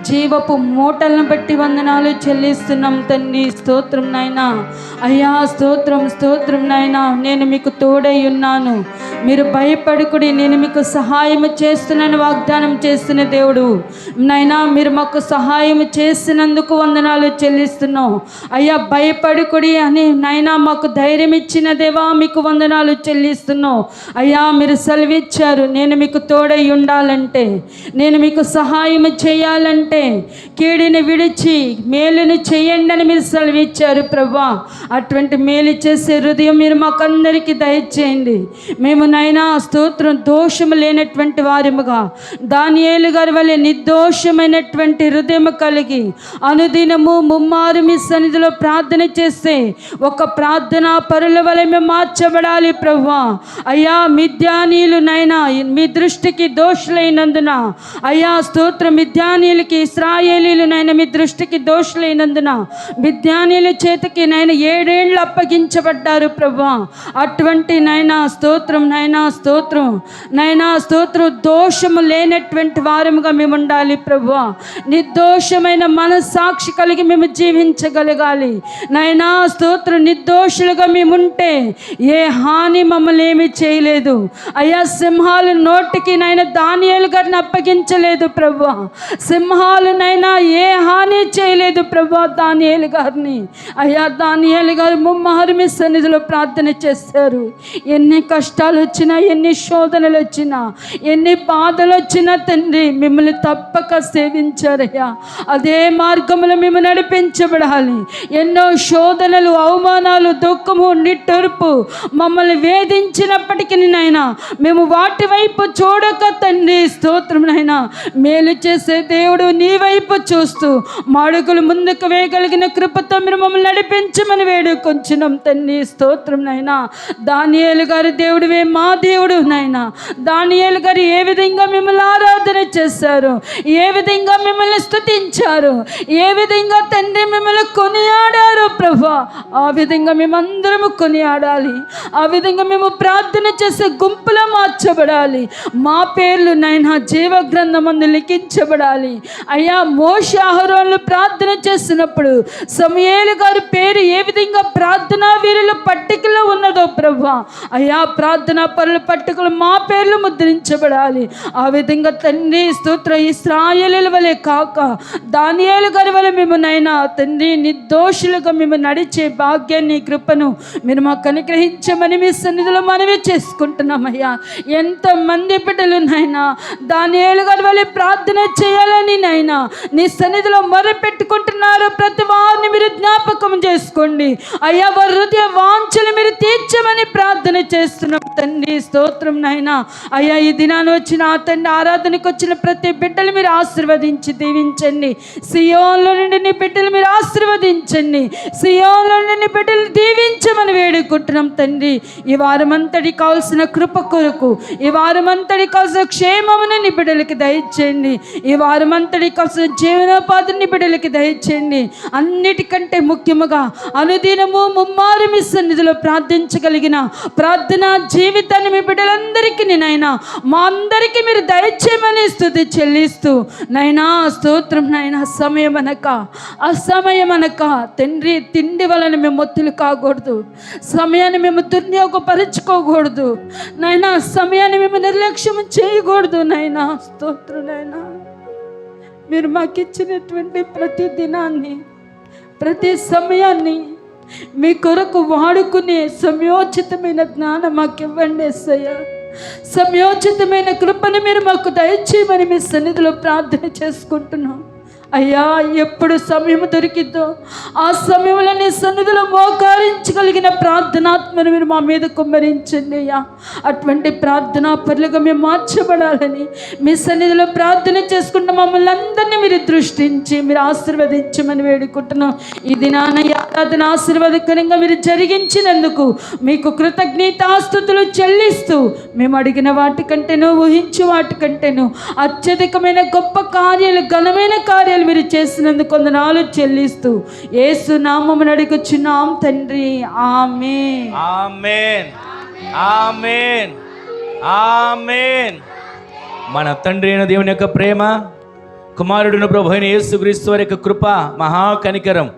B: జీవపు మూటలను బట్టి వందనాలు చెల్లిస్తున్నాం తండ్రి. స్తోత్రం నాయనా. అయ్యా స్తోత్రం స్తోత్రం నాయనా. నేను మీకు తోడై ఉన్నాను, మీరు భయపడుకుడి, నేను మీకు సహాయం చేస్తున్నాను వాగ్దానం చేస్తున్న దేవుడు నాయనా. మీరు మాకు సహాయం చేసినందుకు వందనాలు చెల్లిస్తున్నాం అయ్యా. భయపడుకుడి అని నాయనా మాకు ధైర్యం ఇచ్చిన దేవా మీకు వందనాలు చెల్లిస్తున్నాం అయ్యా. మీరు సెలవిచ్చారు, నేను మీకు తోడై ఉండాలంటే, నేను మీకు సహాయం చేయాలంటే కీడిని విడిచి మేలును చేయండి అని మీరు సెలవిచ్చారు ప్రభా. అటువంటి మేలు చేసే హృదయం మీరు మాకందరికీ దయచేయండి. మేము నైనా స్తోత్రం దోషము లేనటువంటి వారిముగా, దానియేలు గారి వలె నిర్దోషమైనటువంటి హృదయం కలిగి అనుదినము ముమ్మారు మీ సన్నిధిలో ప్రార్థన చేస్తే ఒక ప్రార్థనా పరుల వలె మేము మార్చబడాలి ప్రభువా. అయ్యా మిద్యానీయులు నైనా మీ దృష్టికి దోషులైనందున, అయ్యా స్తోత్రం, మిద్యానీయులకి ఇశ్రాయేలీలు నైనా మీ దృష్టికి దోషులైనందున మిద్యానీయుల చేతికి నైనా 7 ఏళ్ళు అప్పగించబడ్డారు ప్రభువా. అటువంటి నైనా స్తోత్రం, నైనా స్తోత్రం, నైనా స్తోత్రం, దోషము లేనటువంటి వారముగా మేము ఉండాలి ప్రభువా. నిర్దోషమైన మనస్సాక్షి కలిగి మేము జీవించగలగాలి నైనా స్తోత్రం. నిర్దోషులుగా మేము ఉంటే ఏ హాని మమ్మల్ని ఏమీ చేయలేదు అయ్యా. సింహాలు నోటికి నైనా దానియేలు గారిని అప్పగించలేదు ప్రభువా. సింహాలు నైనా ఏ హాని చేయలేదు ప్రభువా దానియేలు గారిని. అయ్యా దానియేలు గారు ముమ్మారు మీ సన్నిధిలో ప్రార్థన చేశారు. ఎన్ని కష్టాలు వచ్చినా, ఎన్ని శోధనలు వచ్చినా, ఎన్ని బాధలు వచ్చినా తండ్రి మిమ్మల్ని తప్పక సేవించారయ్యా. అదే మార్గంలో మేము నడిపించబడాలి. ఎన్నో శోధనలు, అవమానాలు, దుఃఖము, నిట్టూర్పు మమ్మల్ని వేధించినప్పటికీ నైనా మేము వాటి వైపు చూడక తండ్రి స్తోత్రం నైనా మేలు చేసే దేవుడు నీ వైపు చూస్తూ మాడుగులు ముందుకు వేయగలిగిన కృపతో మీరు మమ్మల్ని నడిపించమని వేడుకొంచున్నాం తండ్రి స్తోత్రం నైనా. దానియేలు గారు దేవుడివే మా దేవుడు నైనా. దానియేలు గారు ఏ విధంగా మిమ్మల్ని ఆరాధన చేశారు, ఏ విధంగా మిమ్మల్ని స్తుతించారు, ఏ విధంగా తండ్రి మిమ్మల్ని కొనియాడారు ప్రభా, ఆ విధంగా మేమందరము కొనియాడాలి. ఆ విధంగా మేము ప్రార్థన చేసే గుంపులో మార్చబడాలి. మా పేర్లు నైనా జీవ గ్రంథమందు లిఖించబడాలి అయ్యా. మోషే అహరోనులు ప్రార్థన చేసినప్పుడు సమూయేలు గారి పేరు ఏ విధంగా ప్రార్థనా వీరుల పట్టికలో ఉన్నదో ప్రభా, అయ్యా ప్రార్థనా పరుల పట్టికలు మా పేర్లు ముద్రించబడాలి. ఆ విధంగా తండ్రి స్తోత్రం, ఇశ్రాయేలీయుల వలె కాక దానియేలు గారి వలె మేము నైనా తండ్రి నిర్దోషులుగా మేము నడిచే భాగ్యాన్ని, కృపను మీరు మాకు అనుగ్రహించమని మీ సన్నిధిలో మనవి చేసుకుంటున్నామయ్యా. ఎంతమంది బిడ్డలు నైనా దానియేలు గారి వలె ప్రార్థన చేయాలని నైనా నీ సన్నిధిలో మొరపెట్టుకుంటున్నారు. ప్రతి వారిని మీరు జ్ఞాపకం చేసుకోండి అయ్యా. వారి హృదయ వాంఛలు మీరు తీర్చమని ప్రార్థన చేస్తున్నాం తండ్రి స్తోత్రం నైనా. అయ్యా ఈ దినాన్ని వచ్చిన ఆ తండ్రి ఆరాధనకు వచ్చిన ప్రతి బిడ్డలు మీరు ఆశీర్వదించి దీవించండి. సియోన్లో నుండి నీ బిడ్డలు మీరు ఆశీర్వదించండి. సియోన్లో నుండి నీ బిడ్డలు దీవించమని వేడుకుంటున్నాం తండ్రి. ఈ వారమంతటి కావాల్సిన కృప కొరకు, ఈ వారమంతటి కావాల్సిన క్షేమమును నీ బిడ్డలకి దయచేయండి. ఈ వారమంతటి కావాల్సిన జీవనోపాధిని నీ బిడ్డలకి దయచేయండి. అన్నిటికంటే ముఖ్యముగా అనుదినము ముమ్మారు మీ సన్నిధిలో ప్రార్థించగలిగిన ప్రార్థనా జీవితాన్ని మీ బిడ్డలందరికీ నైనా మా అందరికీ మీరు దయచేయమని స్తుతి చెల్లిస్తూ నైనా స్తోత్రం నైనా. సమయమనక అసమయమనక తండ్రి తిండి వలన మేము మొత్తులు కాకూడదు, సమయాన్ని మేము దుర్వినియోగపరచుకోకూడదు నైనా, సమయాన్ని మేము నిర్లక్ష్యం చేయకూడదు నైనా స్తోత్రం నైనా. మీరు మాకు ఇచ్చినటువంటి ప్రతి దినాన్ని, ప్రతి సమయాన్ని మీ కొరకు వాడుకునే సమయోచితమైన జ్ఞానం మాకు ఇవ్వండి యేసయ్యా. సమయోచితమైన కృపను మీరు మాకు దయచేయమని మీ సన్నిధిలో ప్రార్థన చేసుకుంటున్నాం అయ్యా. ఎప్పుడు సమయం దొరికిద్దో ఆ సమయంలో నీ సన్నిధిలో మోకారించగలిగిన ప్రార్థనాత్మను మీరు మా మీద కుమ్మరించండి అయ్యా. అటువంటి ప్రార్థనా పరులుగా మేము మార్చబడాలని మీ సన్నిధిలో ప్రార్థన చేసుకుంటున్న మమ్మల్ని అందరినీ మీరు దృష్టించి మీరు ఆశీర్వదించమని వేడుకుంటున్నాం. ఈ దినాన ఆరాధన ఆశీర్వాదకరంగా మీరు జరిగించినందుకు మీకు కృతజ్ఞతాస్తుతులు చెల్లిస్తూ మేము అడిగిన వాటికంటేనూ, ఊహించు వాటికంటేనూ అత్యధికమైన గొప్ప కార్యాలు, ఘనమైన కార్యాలు మీరు చేసినందుకు వందనాలు చెల్లిస్తూ యేసు నామమున అడుగుచున్నాం తండ్రి. ఆమేన్.
A: ఆమేన్. ఆమేన్. ఆమేన్. మన తండ్రి అయిన దేవుని యొక్క ప్రేమ, కుమారుడును ప్రభు అయిన యేసుక్రీస్తు వారి యొక్క కృప, మహాకనికరం,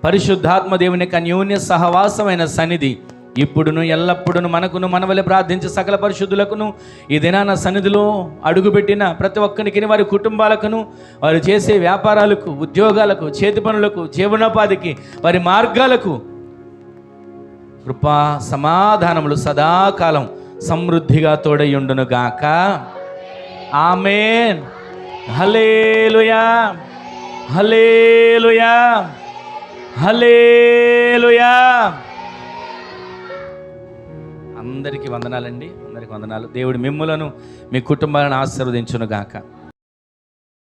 A: పరిశుద్ధాత్మ దేవుని యొక్క అన్యోన్య సహవాసమైన సన్నిధి ఇప్పుడును ఎల్లప్పుడును మనకును మనవలే ప్రార్థించే సకల పరిశుద్ధులకును ఈ దినాన సన్నిధిలో అడుగుపెట్టిన ప్రతి ఒక్కరికి, వారి కుటుంబాలకును, వారు చేసే వ్యాపారాలకు, ఉద్యోగాలకు, చేతి పనులకు, జీవనోపాధికి, వారి మార్గాలకు కృపా సమాధానములు సదాకాలం సమృద్ధిగా తోడయుండును గాక. ఆమేన్. హల్లెలూయా. హల్లెలూయా. హల్లెలూయా. అందరికీ వందనాలండి. అందరికీ వందనాలు. దేవుడు మిమ్ములను మీ కుటుంబాలను ఆశీర్వదించును గాక.